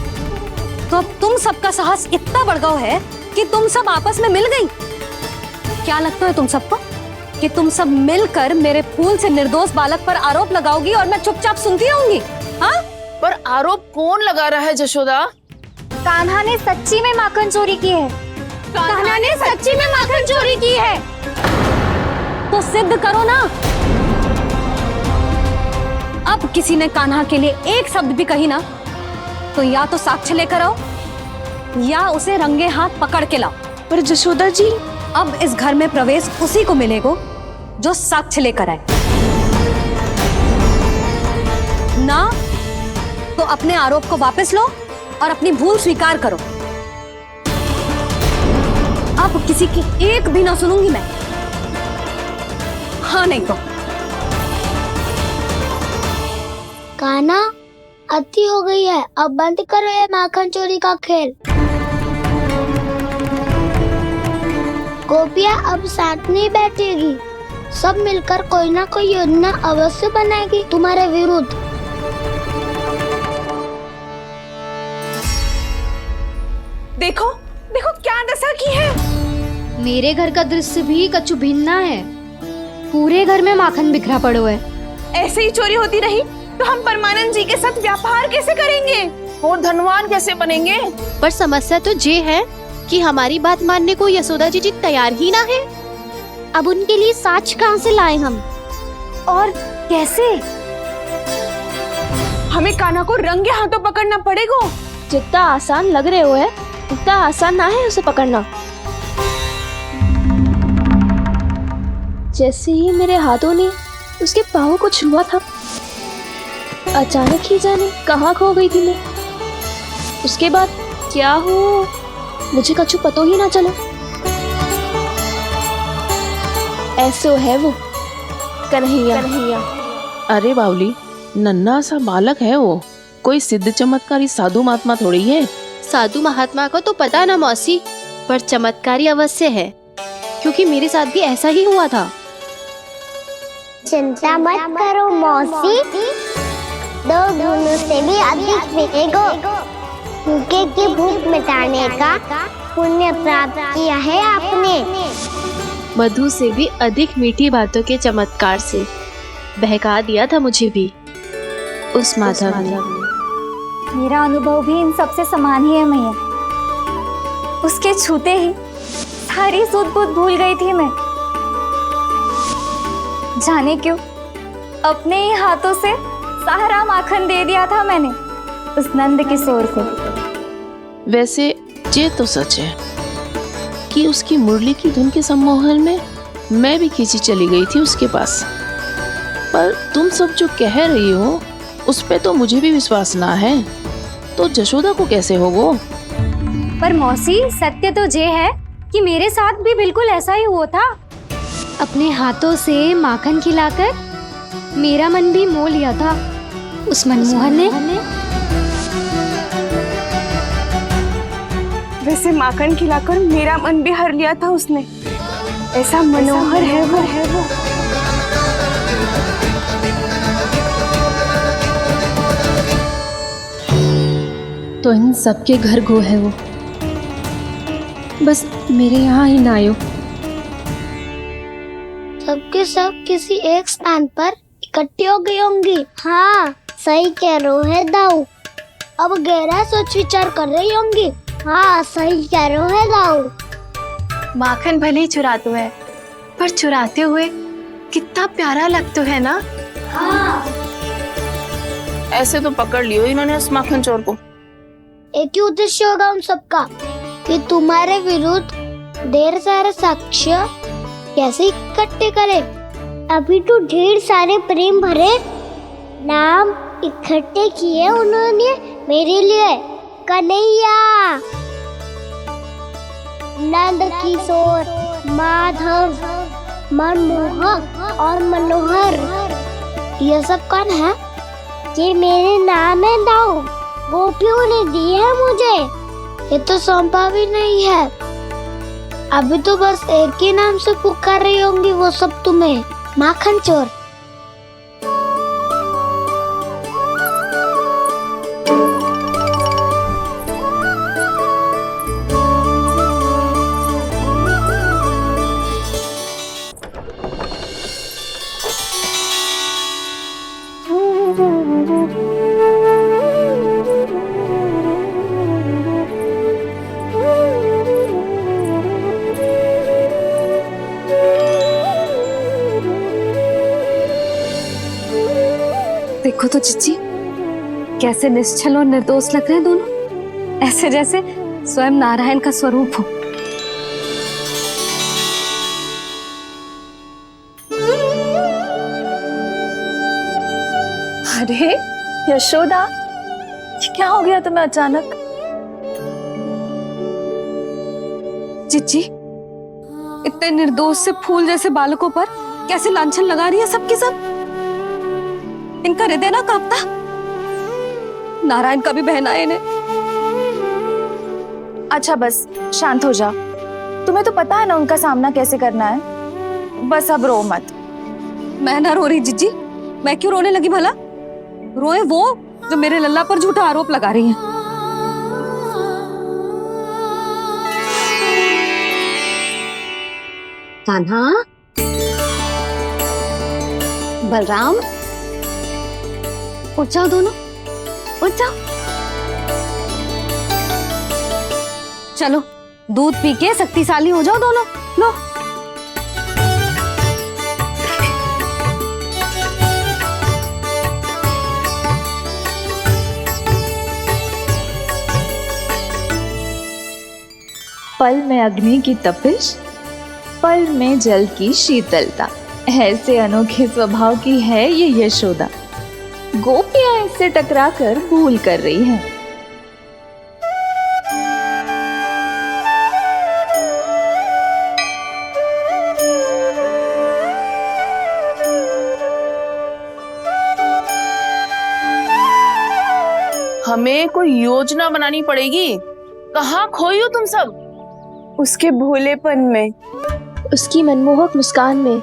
तो अब तुम सबका साहस इतना बढ़ गया है कि तुम सब आपस में मिल गई। क्या लगता है तुम सबको कि तुम सब मिलकर मेरे फूल से निर्दोष बालक पर आरोप लगाओगी और मैं चुपचाप सुनती रहूंगी? हाँ? पर आरोप कौन लगा रहा है जशोदा? कान्हा ने सच्ची में माखन चोरी की है। कान्हा ने सच्ची में माखन चोरी की है, तो सिद्ध करो ना। अब किसी ने कान्हा के लिए एक शब्द भी कही ना, तो या तो साक्ष्य लेकर आओ या उसे रंगे हाथ पकड़ के लाओ। पर जशोदा जी, अब इस घर में प्रवेश उसी को मिलेगा जो साक्ष्य लेकर आए। ना तो अपने आरोप को वापस लो और अपनी भूल स्वीकार करो। अब किसी की एक भी ना सुनूंगी मैं। हाँ नहीं तो कान्हा, अति हो गई है, अब बंद करो ये माखन चोरी का खेल। गोपियाँ अब साथ नहीं बैठेगी, सब मिलकर कोई ना कोई योजना अवश्य बनाएगी तुम्हारे विरुद्ध। देखो देखो क्या दशा की है। मेरे घर का दृश्य भी कछु भिन्न है। पूरे घर में माखन बिखरा पड़ो है। ऐसे ही चोरी होती रही तो हम परमानंद जी के साथ व्यापार कैसे करेंगे और धनवान कैसे बनेंगे? पर समस्या तो ये है कि हमारी बात मानने को यशोदा जी तैयार ही ना है। अब उनके लिए साक्ष्य कहाँ से लाएं हम, और कैसे? हमें कान्हा को रंगे हाथों पकड़ना पड़ेगा। जितना आसान लग रहे हो है उतना आसान ना है उसे पकड़ना। जैसे ही मेरे हाथों ने उसके पाँव को छुआ था, अचानक ही जाने कहाँ खो गई थी मैं। उसके बाद क्या हो मुझे कछु पतो ही ना चला। ऐसो है वो कन्हैया। अरे बावली, नन्हा सा बालक है वो, कोई सिद्ध चमत्कारी साधु महात्मा थोड़ी है। साधु महात्मा को तो पता ना मौसी, पर चमत्कारी अवश्य है, क्योंकि मेरे साथ भी ऐसा ही हुआ था। चिंता मत करो मौसी, 2 गुणों से भी अधिक मिलेगा। भूखे की भूख मिटाने का पुण्य प्राप्त किया है आपने। मधु से भी अधिक मीठी बातों के चमत्कार से बहका दिया था मुझे भी उस माधव ने। मेरा अनुभव भी इन सबसे समान ही है मैया। उसके छूते ही सारी सूध बूध भूल गई थी मैं। जाने क्यों अपने ही हाथों से सारा माखन दे दिया था मैंने उस नंद किशोर को। वैसे ये तो सच है कि उसकी मुरली की धुन के सम्मोहन में मैं भी खींची चली गई थी उसके पास। पर तुम सब जो कह रही हो उस पे तो मुझे भी विश्वास ना है, तो जशोदा को कैसे होगा? पर मौसी सत्य तो ये है कि मेरे साथ भी बिल्कुल ऐसा ही हुआ था। अपने हाथों से माखन खिलाकर मेरा मन भी मोह लिया था उस मनमोहन ने। वैसे माखन खिलाकर मेरा मन भी हर लिया था उसने। ऐसा मनोहर है वो। तो इन सबके घर गो है वो, बस मेरे यहाँ ही ना आयो। सबके सब किसी एक स्थान पर इकट्ठी हो गई होंगी। हाँ सही कह रहे है दाऊ। अब गहरा सोच विचार कर रही होंगी। हाँ सही कह रहे है दाऊ। माखन भले ही चुराते है, पर चुराते हुए कितना प्यारा लगता है ना। हाँ। ऐसे तो पकड़ लियो इन्होंने उस माखन चोर को। एक ही उद्देश्य होगा उन सबका कि तुम्हारे विरुद्ध ढेर सारे साक्ष्य कैसे इकट्ठे करे। अभी तो ढेर सारे प्रेम भरे नाम इकट्ठे किए उन्होंने मेरे लिए। कन्हैया, नंद किशोर, माधव, मनमोहक और मनोहर, ये सब कौन है? ये मेरे नाम है दाऊ। गोपियों ने दी है मुझे, ये तो सौंपा भी नहीं है। अभी तो बस एक ही नाम से पुकार रही होंगी वो सब तुम्हें, माखन चोर। देखो तो चिच्ची, कैसे निश्चल और निर्दोष लग रहे हैं दोनों, ऐसे जैसे स्वयं नारायण का स्वरूप हो। अरे यशोदा, ये क्या हो गया तुम्हें अचानक? चिच्ची, इतने निर्दोष से फूल जैसे बालकों पर कैसे लांछन लगा रही है सबकी सब। इनका हृदय ना कांपता? नारायण का भी बहना है इन्हें। अच्छा बस शांत हो जा, तुम्हें तो पता है ना उनका सामना कैसे करना है। बस अब रो मत। मैं ना रो रही जिज्जी, मैं क्यों रोने लगी भला? रोए वो जो मेरे लल्ला पर झूठा आरोप लगा रही हैं। कान्हा, बलराम, उठ जाओ दोनों, उठ जाओ। चलो दूध पी के शक्तिशाली हो जाओ दोनों। लो। पल में अग्नि की तपिश, पल में जल की शीतलता, ऐसे अनोखे स्वभाव की है ये यशोदा। गोपियां इससे टकराकर भूल कर रही हैं। हमें कोई योजना बनानी पड़ेगी। कहाँ खोई हो तुम सब? उसके भोलेपन में, उसकी मनमोहक मुस्कान में,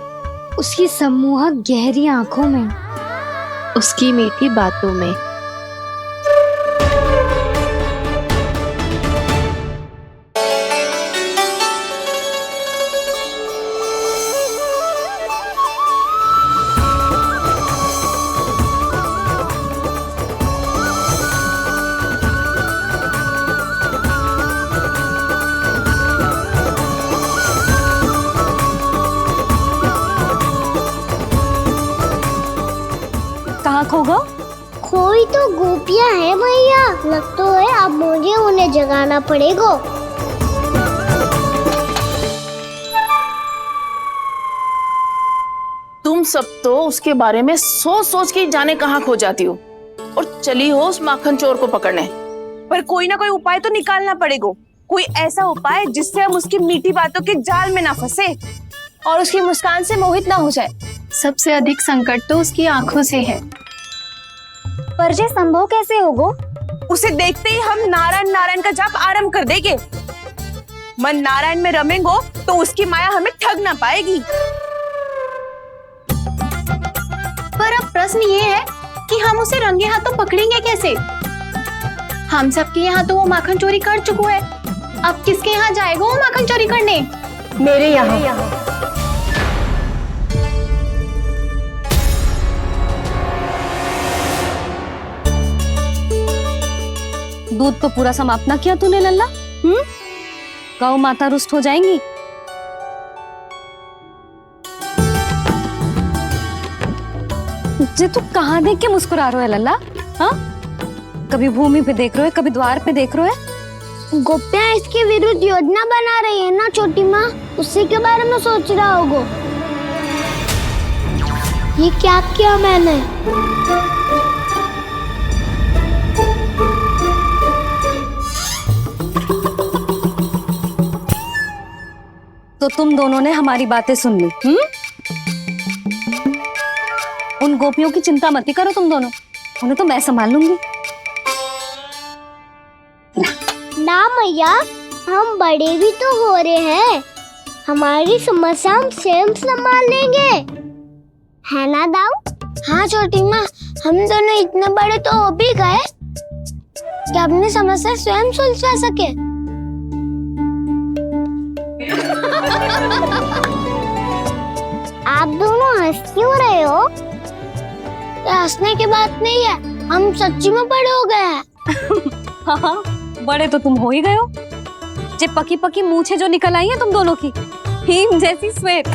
उसकी सम्मोहक गहरी आंखों में, उसकी मीठी बातों में। कहाँ खो गो? कोई तो गोपियां हैं भैया, लगता है अब मुझे उन्हें जगाना पड़ेगा। तुम सब तो उसके बारे में सोच सोच के जाने कहाँ खो जाती हो और चली हो उस माखन चोर को पकड़ने। पर कोई ना कोई उपाय तो निकालना पड़ेगा। कोई ऐसा उपाय जिससे हम उसकी मीठी बातों के जाल में ना फंसे और उसकी मुस्कान से मोहित ना हो जाए। सबसे अधिक संकट तो उसकी आंखों से है। पर ये संभव कैसे होगो? उसे देखते ही हम नारायण नारायण का जाप आरंभ कर देंगे। मन नारायण में रमेंगो तो उसकी माया हमें ठग ना पाएगी। पर अब प्रश्न ये है कि हम उसे रंगे हाथों पकड़ेंगे कैसे? हम सबके यहाँ तो वो माखन चोरी कर चुका है। अब किसके यहाँ जाएगा वो माखन चोरी करने? मेरे यहाँ। दूध तो पूरा समाप्त ना किया तूने लल्ला। गौ माता रुष्ट हो जाएंगी। जे तू कहाँ देख के मुस्कुरा रहे हो लल्ला? हाँ, कभी भूमि पे देख रहे हो, कभी द्वार पे देख रहे हो। गोपियाँ इसके विरुद्ध योजना बना रही है ना छोटी माँ, उसी के बारे में सोच रहा होगा। ये क्या किया मैंने? तो तुम दोनों ने हमारी बातें सुन ली। उन गोपियों की चिंता मत करो तुम दोनों, उन्हें तो मैं संभाल लूंगी। ना मैया, हम बड़े भी तो हो रहे हैं, हमारी समस्या हम स्वयं संभाल लेंगे, है ना दाऊ? हाँ छोटी माँ, हम दोनों इतने बड़े तो हो भी गए कि अपनी समस्या स्वयं सुलझा सके। आप दोनों हंस क्यों रहे हो? ये हंसने की बात नहीं है, हम सच्ची में बड़े हो गए हैं। हाँ, बड़े तो तुम हो ही गए हो। जे पकी पकी मूछें जो निकल आई हैं तुम दोनों की, हीम जैसी श्वेत।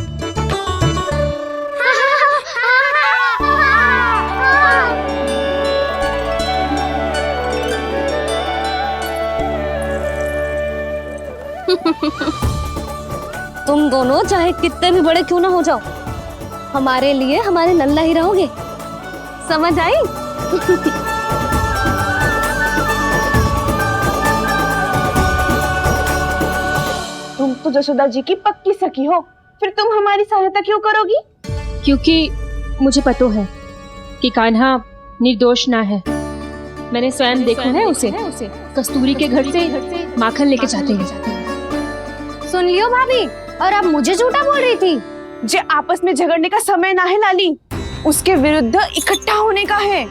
तुम दोनों चाहे कितने भी बड़े क्यों ना हो जाओ, हमारे लिए हमारे लल्ला ही रहोगे। समझ आई? तुम तो जशोदा जी की पक्की सखी हो, फिर तुम हमारी सहायता क्यों करोगी? क्योंकि मुझे पता है कि कान्हा निर्दोष ना है। मैंने स्वयं देखा है उसे कस्तूरी के घर से माखन लेके जाते हैं। सुन लियो भाभी, और अब मुझे झूठा बोल रही थी। जे आपस में झगड़ने का समय ना है लाली, उसके विरुद्ध इकट्ठा होने का है।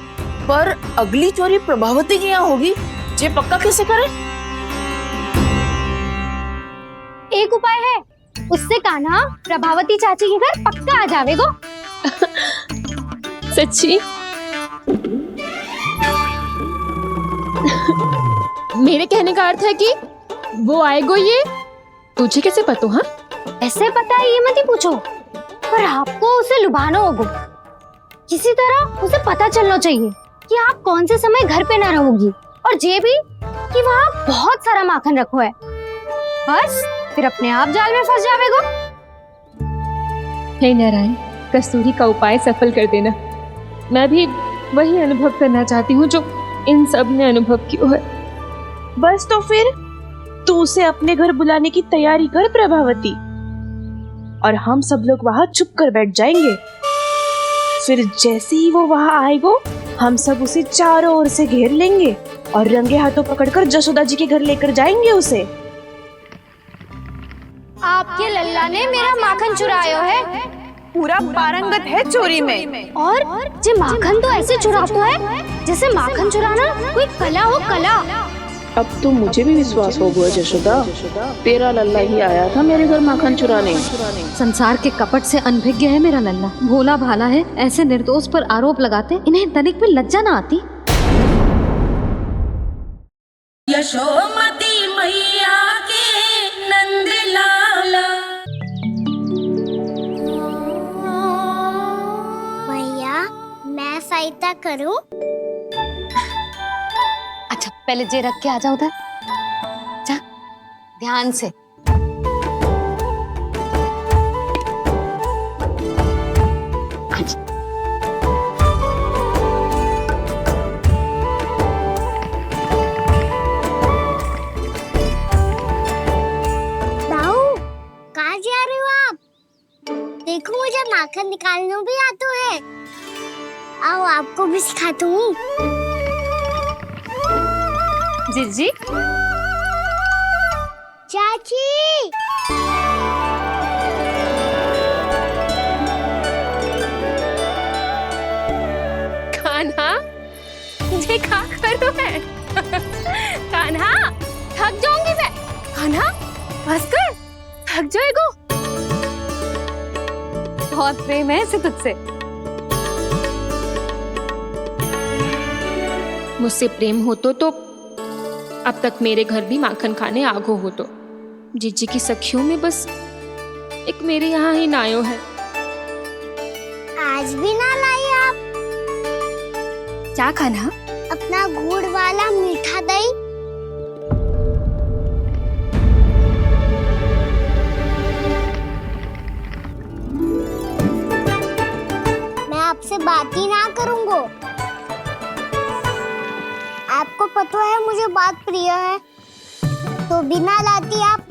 पर अगली चोरी प्रभावती की यहाँ होगी, जे पक्का कैसे करे? एक उपाय है, उससे कान्हा प्रभावती चाची के घर पक्का आ जावेगो। सच्ची? मेरे कहने का अर्थ है कि वो आएगो, ये तुझे कैसे पता? हाँ, ऐसे पता है ये मत ही पूछो, पर आपको उसे लुभाना होगा। किसी तरह उसे पता चलना चाहिए कि आप कौन से समय घर पे ना रहोगी, और ये भी कि वहाँ बहुत सारा माखन रखो है। बस फिर अपने आप जाल में फंस जावेगो। हे नारायण, कस्तूरी का उपाय सफल कर देना। मैं भी वही अनुभव करना चाहती हूँ जो इन सब ने अनुभव किया है। बस तो फिर तू उसे अपने घर बुलाने की तैयारी कर प्रभावती, और हम सब लोग वहाँ चुप कर बैठ जाएंगे। फिर जैसे ही वो वहाँ आएगो, हम सब उसे चारों ओर से घेर लेंगे और रंगे हाथों पकड़कर जशोदा जी के घर लेकर जाएंगे उसे। आपके लल्ला ने मेरा माखन चुराया है, पूरा पारंगत है चोरी में। और जे माखन तो ऐसे चुराता है जैसे माखन चुराना कोई कला हो, कला। अब तो मुझे भी विश्वास हो गया जशोदा, तेरा लल्ला ही आया था मेरे घर माखन चुराने। संसार के कपट से अनभिज्ञ है मेरा लल्ला, भोला भाला है। ऐसे निर्दोष पर आरोप लगाते इन्हें तनिक भी लज्जा ना आती। यशोमती मैया के नंद लाला। भैया, मैं सहायता करूं? अच्छा, पहले जे रख के आ जाओ उधर। जा, ध्यान से। अच्छा। माखन निकालना भी आता है? आओ आपको भी सिखाता हूँ। जिज्जी, चाची, कान्हा ये क्या कर रहे है? कान्हा थक जाऊंगी मैं। कान्हा बस कर, थक जाएगो। बहुत प्रेम है इसे तुझसे। मुझसे प्रेम हो तो अब तक मेरे घर भी माखन खाने आगो हो तो। जीजी की सखियों में बस एक मेरे यहाँ ही नायो है। आज भी ना लाई आप? क्या खाना? अपना गुड़ वाला मीठा दही। मैं आपसे बात ही ना करूंगा। आपको पता है मुझे बात प्रिय है, तो बिना लाती आप।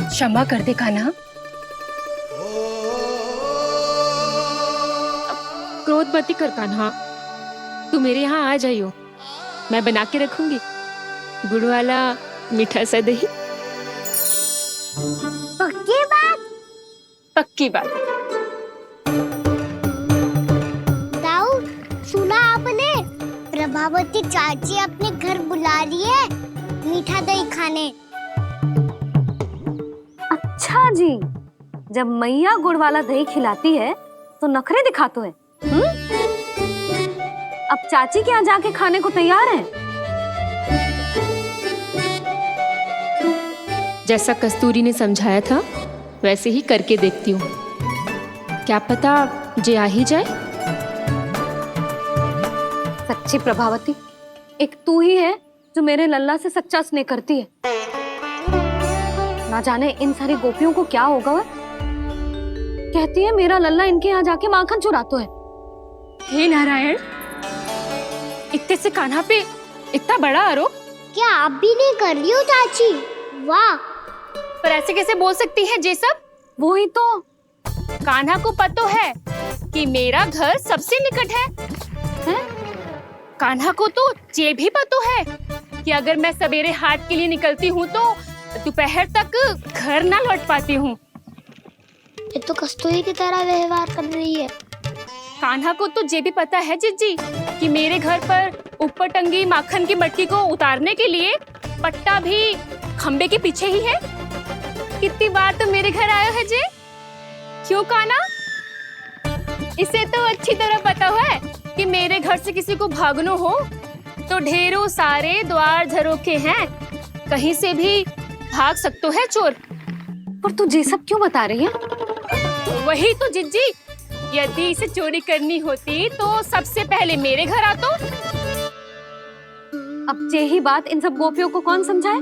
क्षमा कर दे कान्हा। क्रोध मत कर कान्हा, तू मेरे यहाँ आ जाइयो, मैं बना के रखूंगी गुड़ वाला मीठा सा दही। पक्की बात? पक्की बात। दाऊ, सुना आपने? प्रभावती चाची अपने घर बुला रही है मीठा दही खाने। अच्छा जी, जब मैया गुड़ वाला दही खिलाती है तो नखरे दिखाते हैं। अब चाची के यहाँ जाके खाने को तैयार हैं। जैसा कस्तूरी ने समझाया था वैसे ही करके देखती हूँ, क्या पता जे आ ही जाए। सच्ची प्रभावती, एक तू ही है जो मेरे लल्ला से सच्चा स्नेह करती है। ना जाने इन सारी गोपियों को क्या होगा। वह कहती है मेरा लल्ला इनके यहाँ जाके माखन चुराता है। हे नारायण, इतने से कान्हा पे इतना बड़ा आरोप। क्या आप भी नहीं कर रही हो चाची? वाह, पर ऐसे कैसे बोल सकती है जे सब? वो ही तो। कान्हा को पता है कि मेरा घर सबसे निकट है? कान्हा को तो ये भी पता है कि अगर मैं सवेरे हाट के लिए निकलती हूँ तो दोपहर तक घर ना लौट पाती हूँ। ये तो कस्तूरी की तरह व्यवहार कर रही है। कान्हा को तो ये भी पता है जिज्जी कि मेरे घर पर ऊपर टंगी माखन की मटकी को उतारने के लिए पट्टा भी खंबे के पीछे ही है। कितनी बार तो मेरे घर आयो है जे। क्यों कान्हा? इसे तो अच्छी तरह पता है कि मेरे घर से किसी को भागना हो तो ढेरों सारे द्वार झरोखे हैं, कहीं से भी भाग सकते है चोर। पर तू ये सब क्यों बता रही है? वही तो जिज्जी, यदि इसे चोरी करनी होती तो सबसे पहले मेरे घर आतो। अब यही बात इन सब गोपियों को कौन समझाए?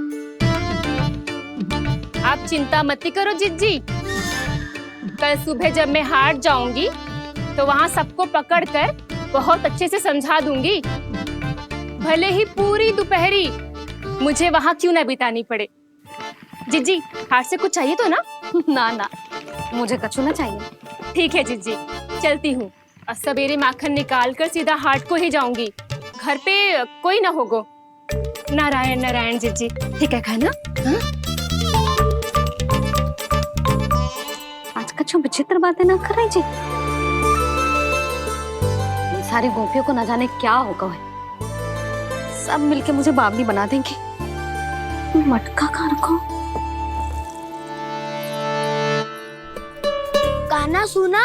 आप चिंता मत करो जिज्जी, कल सुबह जब मैं हाट जाऊंगी तो वहाँ सबको पकड़कर बहुत अच्छे से समझा दूंगी। भले ही पूरी दोपहरी मुझे वहाँ क्यों ना बितानी पड़े। जिज्जी, हाट से कुछ चाहिए तो ना? ना ना, मुझे कछु ना चाहिए। ठीक है जिज्जी, चलती हूँ। और सवेरे माखन निकाल कर सीधा हाट को ही जाऊंगी, घर पे कोई ना होगो। नारायण नारायण जिज्जी, ठीक है खाना? हाँ? आज कछु विचित्र बातें ना कर रही जी। सारी गोपियों को न जाने क्या होगा है। सब मिलके मुझे बावली बना देंगे। मटका कहाँ रखो? गाना सुना?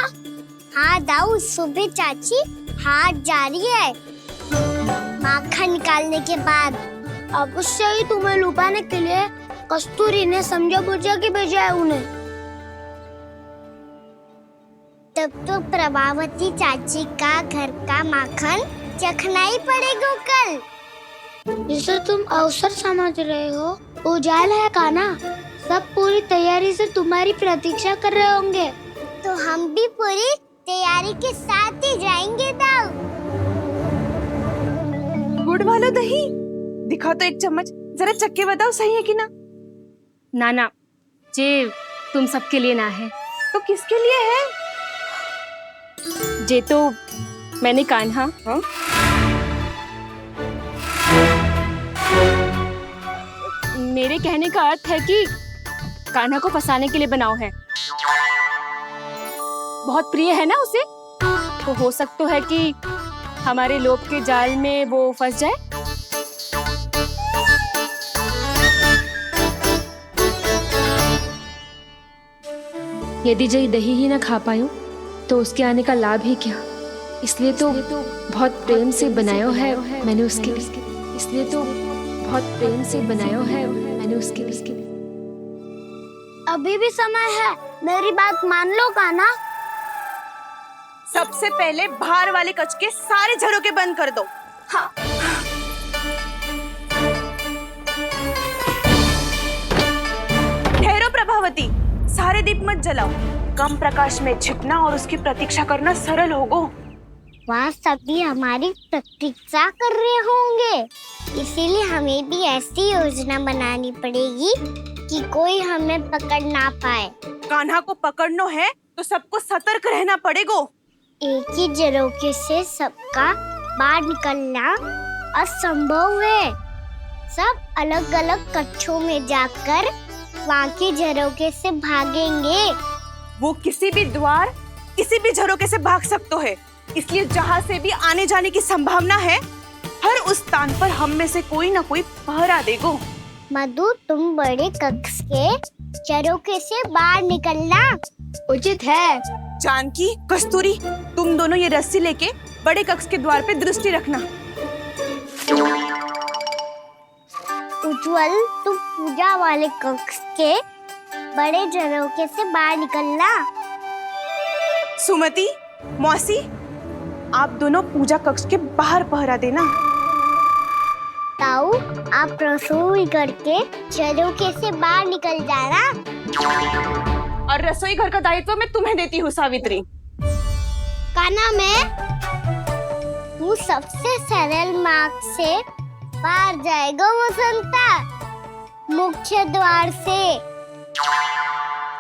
हाँ दाऊ, सुबह चाची हाट जा रही है माखन निकालने के बाद। अवश्य ही तुम्हें लुभाने के लिए कस्तूरी ने समझा बुझा के भेजा है उन्हें। तब तो प्रभावती चाची का घर का माखन चखना ही पड़ेगा कल। जिसे तुम अवसर समझ रहे हो, उजाला है कान्हा। सब पूरी तैयारी से तुम्हारी प्रतीक्षा कर रहे होंगे। तो हम भी पूरी तैयारी के साथ ही जाएंगे दाऊ। गुड़ वाला दही दिखाओ तो एक चम्मच, जरा चख के बताओ सही है कि ना। ना ना, जे तुम सबके लिए ना है। तो किसके लिए है? जे तो मैंने कान्हा मेरे कहने का अर्थ है कि कान्हा को फंसाने के लिए बनाओ है। बहुत प्रिय है ना उसे, तो हो सकता है कि हमारे लोभ के जाल में वो फंस जाए। यदि जय दही ही ना खा पायो तो उसके आने का लाभ ही क्या। इसलिए तो बहुत प्रेम से बनायो है मैंने उसके लिए। इसलिए तो बहुत प्रेम से बनायो है मैंने उसके लिए। अभी भी समय है, मेरी बात मान लो कान्हा। सबसे पहले बाहर वाले कच के सारे झरोके बंद कर दो। हाँ। ठहरो प्रभावती, सारे दीप मत जलाओ। कम प्रकाश में छिपना और उसकी प्रतीक्षा करना सरल होगो। वहाँ सभी हमारी प्रतीक्षा कर रहे होंगे, इसीलिए हमें भी ऐसी योजना बनानी पड़ेगी कि कोई हमें पकड़ ना पाए। कान्हा को पकड़ना है तो सबको सतर्क रहना पड़ेगा। एक ही झरोखे से सबका बाहर निकलना असंभव है। सब अलग अलग कक्षों में जाकर वहाँ के झरोखे से भागेंगे। वो किसी भी द्वार, किसी भी झरोखे से भाग सकते है, इसलिए जहाँ से भी आने जाने की संभावना है, हर उस स्थान पर हम में से कोई ना कोई पहरा देगो। मधु, तुम बड़े कक्ष के झरोखे से बाहर निकलना उचित है। जानकी, कस्तूरी, तुम दोनों ये रस्सी लेके बड़े कक्ष के द्वार पे दृष्टि रखना। उज्जवल, तुम पूजा वाले कक्ष के बड़े झरोखे से बाहर निकलना। सुमति, मौसी, आप दोनों पूजा कक्ष के बाहर पहरा देना। ताऊ, आप रसोई करके झरोखे से बाहर निकल जाना। और रसोई घर का दायित्व मैं तुम्हें देती हूँ सावित्री। कान्हा, तू सबसे सरल मार्ग से बाहर जाएगा वसंता, मुख्य द्वार से।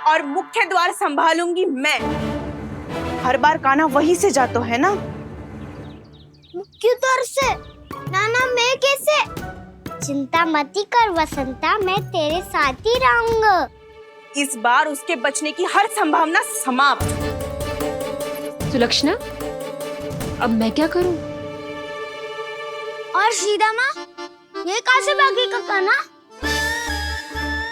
और मुख्य द्वार संभालूंगी मैं। हर बार कान्हा वहीं से जाता है ना। मुख्य द्वार से? नाना, मैं कैसे? चिंता मत कर वसंता, मैं तेरे साथ ही रहूंगा। इस बार उसके बचने की हर संभावना समाप्त। सुलक्षणा, अब मैं क्या करूं? और सीधा माँ, ये कहाँ से भागेगा कान्हा?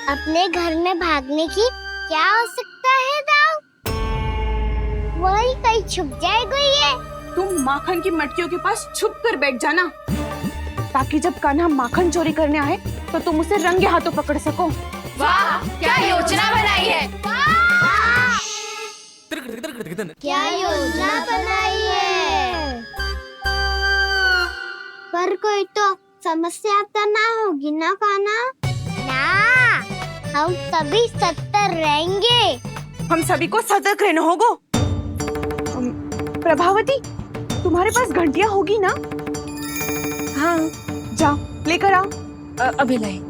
अपने घर में भागने की क्या हो सकता है दाऊ? वही कहीं छुप जाएगा ये। तुम माखन की मटकियों के पास छुप कर बैठ जाना, ताकि जब कान्हा माखन चोरी करने आए तो तुम उसे रंगे हाथों पकड़ सको। वाह, क्या योजना बनाई है। क्या योजना बनाई है। पर कोई तो समस्या तो ना होगी ना कान्हा? ना, हम सभी सतर्क रहेंगे। हम सभी को सतर्क रहना होगा। प्रभावती, तुम्हारे पास घंटियां होगी ना? हाँ, जाओ लेकर आओ। अभी लाई।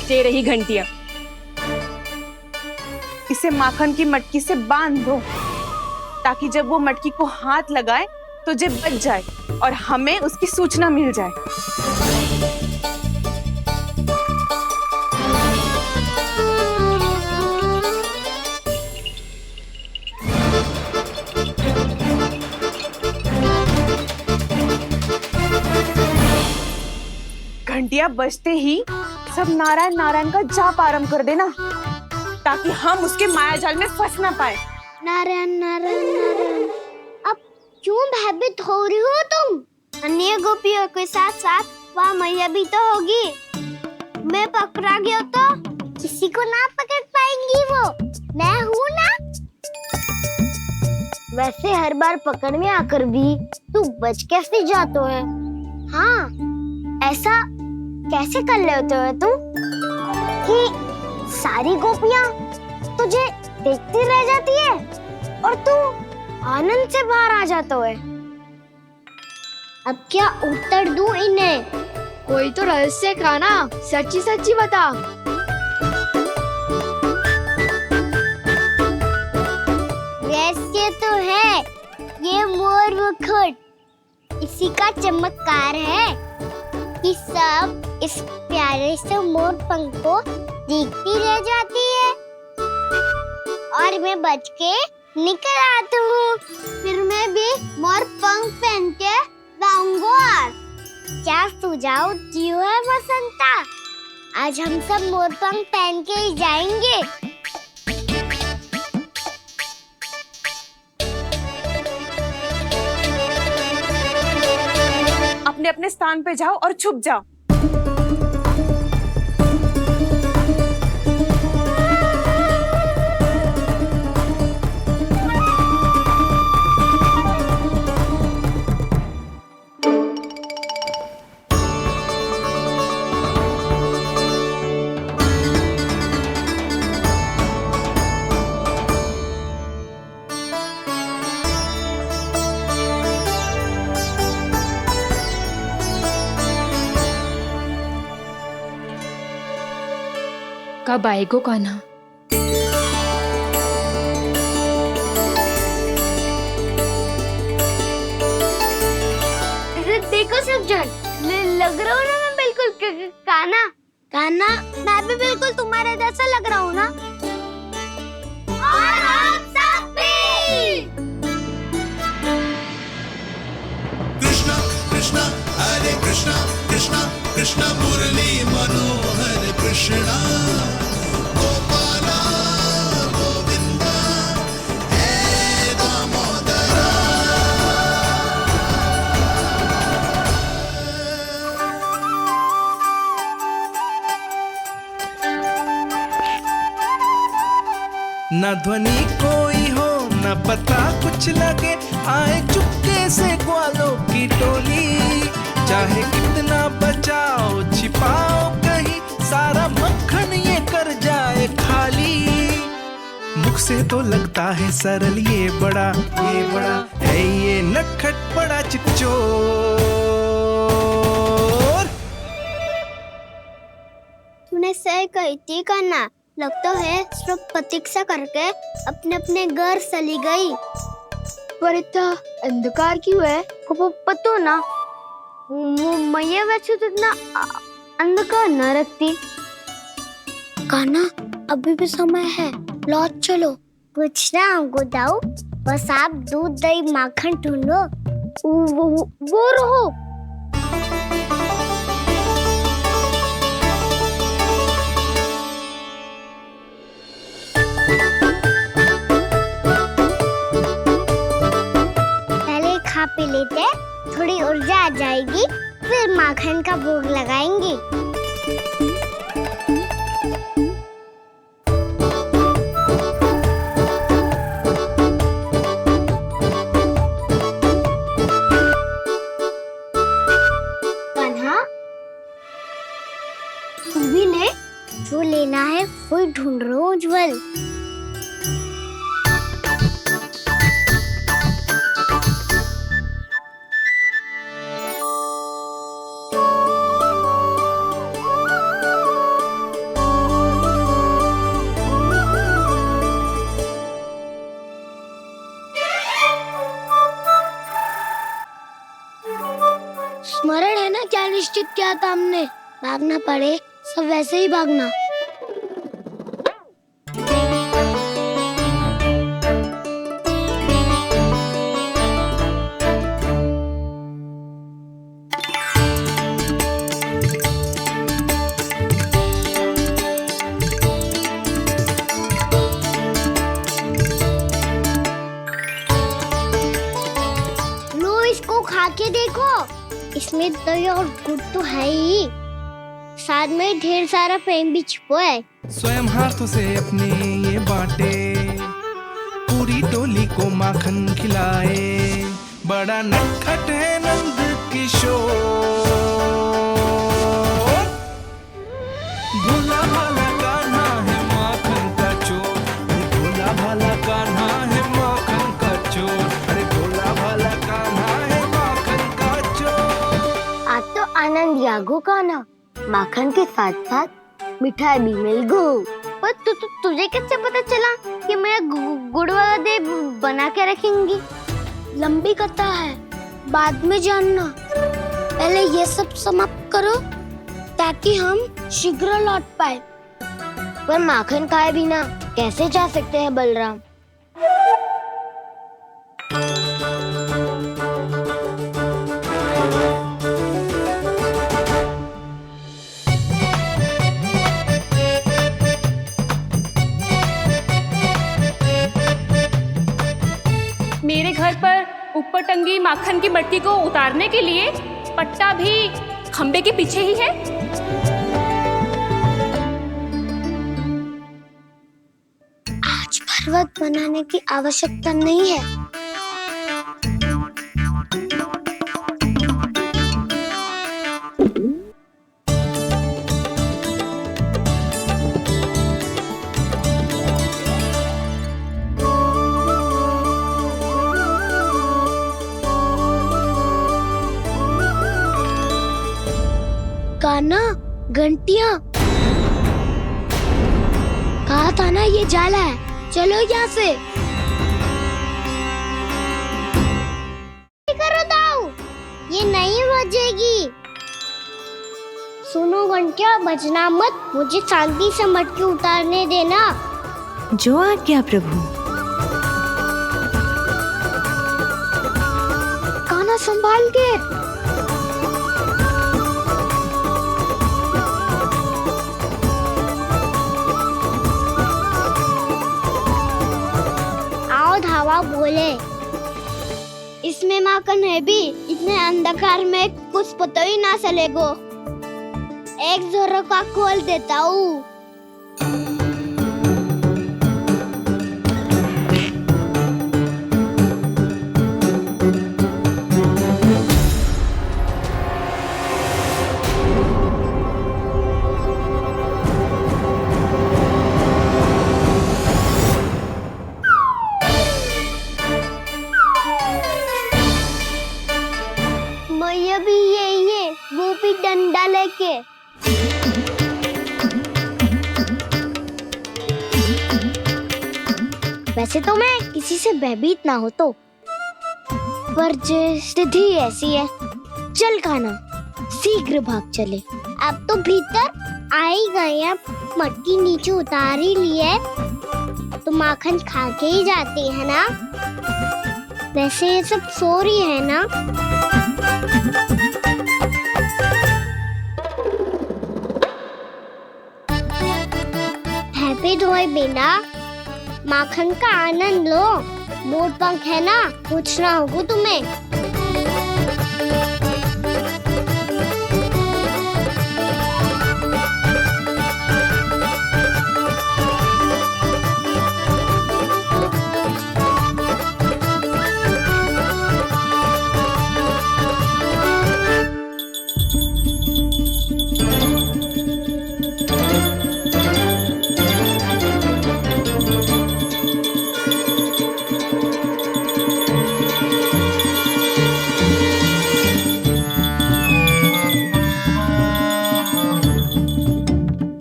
ये रही घंटियां। इसे माखन की मटकी से बांध दो, ताकि जब वो मटकी को हाथ लगाए तो जे बच जाए और हमें उसकी सूचना मिल जाए। घंटियां बजते ही सब नारायण नारायण का जाप आरंभ कर देना, ताकि हम उसके मायाजाल में फंस ना पाए। नारायण नारायण नारायण। अब क्यों भयभीत हो रही हो तुम? अन्य गोपियों के साथ साथ वहाँ मैया भी तो होगी। मैं पकड़ा गया तो किसी को ना पकड़ पाएंगी वो, मैं हूँ ना। वैसे हर बार पकड़ में आकर भी तू बच कैसे जाता है? हाँ, ऐसा कैसे कर लेते हो तुम कि सारी गोपियाँ तुझे देखती रह जाती है और तू आनंद से बाहर आ जाता है? अब क्या उत्तर दूं इन्हें? कोई तो रहस्य खाना, सच्ची सच्ची बता। रहस्य तो है, ये मोर मुकुट इसी का चमत्कार है कि सब इस प्यारे से मोर पंख को देखती रह जाती है और मैं बच के निकल आता हूँ। फिर मैं भी मोर पंख पहन के गाऊंगा। क्या सुझाव दियो है बसंता? आज हम सब मोर पंख पहन के ही जाएंगे। अपने अपने स्थान पे जाओ और छुप जाओ। कब आएगो कान्हा? देखो सब जन, लग रहा हूँ ना मैं बिल्कुल कान्हा। कान्हा, मैं भी बिल्कुल तुम्हारे जैसा लग रहा हूँ ना? और हम सब भी। कृष्णा कृष्णा हरे कृष्णा कृष्णा कृष्णा मुरली मनोहर कृष्णा गोपाला गोविंदा हे दामोदरा। न ध्वनि कोई हो न पता कुछ लगे, आए चुपके से ग्वालों की टोली। चाहे कितना बचाओ छिपाओ कहीं, सारा मक्खन ये कर जाए खाली। मुख से तो लगता है सरल, ये बड़ा है ये नटखट बड़ा चिकचोर। तूने सही कही थी कान्हा, लगता है सिर्फ प्रतीक्षा करके अपने अपने घर चली गई। पर इतना अंधकार क्यों है? पतो ना, मैं वैसे तो इतना अंधकार न रखती। कान्हा, अभी भी समय है, लौट चलो। कुछ ना हमको दाऊ, बस आप दूध दही माखन ढूंढो। वो रहो। पहले खा पी लेते, थोड़ी ऊर्जा आ जाएगी, फिर माखन का भोग लगाएंगे। कान्हा, तू भी ले, जो लेना है वही ढूंढ रहा हूँ उज्जवल। स्मरण है ना क्या निश्चित किया था हमने? भागना पड़े सब वैसे ही भागना। लो, इसको खा के देखो, इसमें दही और गुड़ तो है ही, साथ में ढेर सारा प्रेम भी छुपा है। स्वयं हाथों से अपने ये बांटे, पूरी टोली को माखन खिलाए। बड़ा नटखट है नंद किशोर, भोला भाला कान्हा है माखन का चोर। अरे भोला भाला कान्हा है माखन का चोर। अरे भोला भाला कान्हा है माखन का चोर। जागो कान्हा, माखन के साथ साथ मिठाई भी मिल गई। पर तुझे कैसे पता चला कि मैं गुड़ वाला देव बना के रखेंगी? लंबी कथा है, बाद में जानना। पहले ये सब समाप्त करो ताकि हम शीघ्र लौट पाए। पर माखन खाए बिना कैसे जा सकते हैं बलराम? मेरे घर पर ऊपर टंगी माखन की मटकी को उतारने के लिए पट्टा भी खंबे के पीछे ही है। आज पर्वत बनाने की आवश्यकता नहीं है। कान्हा, घंटियां, कहा था ना ये जाला है। चलो यहाँ से। करो दाऊ, ये नहीं बजेगी। सुनो घंटिया, बजना मत, मुझे शांति से मटकी उतारने देना। जो आज्ञा प्रभु। कान्हा संभाल के। धावा बोले, इसमें माखन है भी। इतने अंधकार में कुछ पता ही ना चलेगो। एक जोरों का खोल देता हूँ। वो भी डंडा लेके। वैसे तो मैं किसी से भयभीत ना हो तो, पर स्थिति ऐसी है। चल कान्हा, शीघ्र भाग चले। अब तो भीतर आ ही गए हैं, मटकी नीचे उतार ही लिए तो माखन खा के ही जाते हैं ना। वैसे ये सब सो रही है ना। हैप्पी धोए बिना माखन का आनंद लो। मोर पंख है ना, पूछना होगा तुम्हें।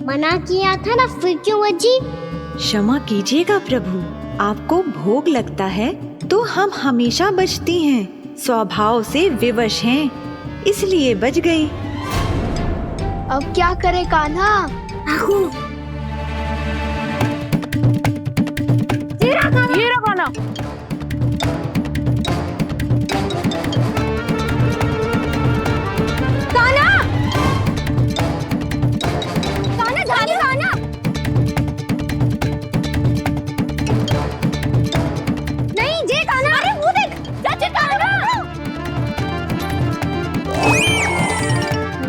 मना किया था ना, फिर क्यों बजी? क्षमा कीजिएगा प्रभु, आपको भोग लगता है तो हम हमेशा बजती हैं। स्वभाव से विवश हैं, इसलिए बज गई। अब क्या करे कान्हा? ये रहा कान्हा।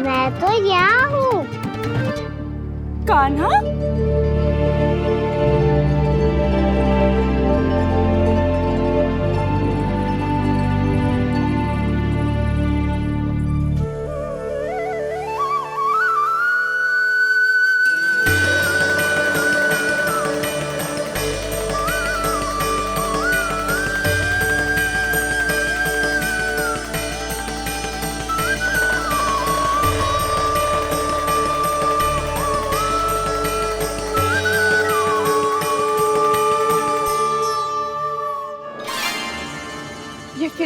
मैं तो यहाँ हूँ। कान्हा,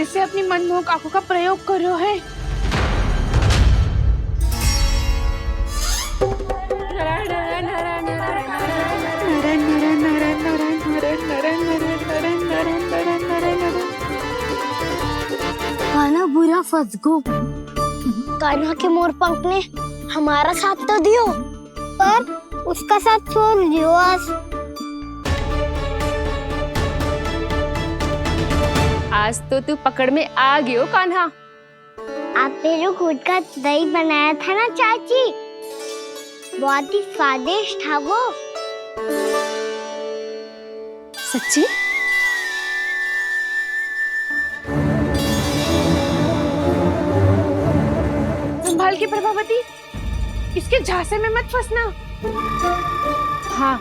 से अपनी मनमोहक आंखों का प्रयोग कर रहे हो है। कान्हा बुरा फंस गो। कान्हा के मोर पंख ने हमारा साथ तो दियो, पर उसका साथ छोड़ दियो आज तो तू पकड़ में आ गयो कान्हा। आपने जो खुद का दही बनाया था ना चाची, बहुत ही स्वादिष्ट था वो। सच्ची? संभाल के प्रभावती, इसके झांसे में मत फंसना। हाँ,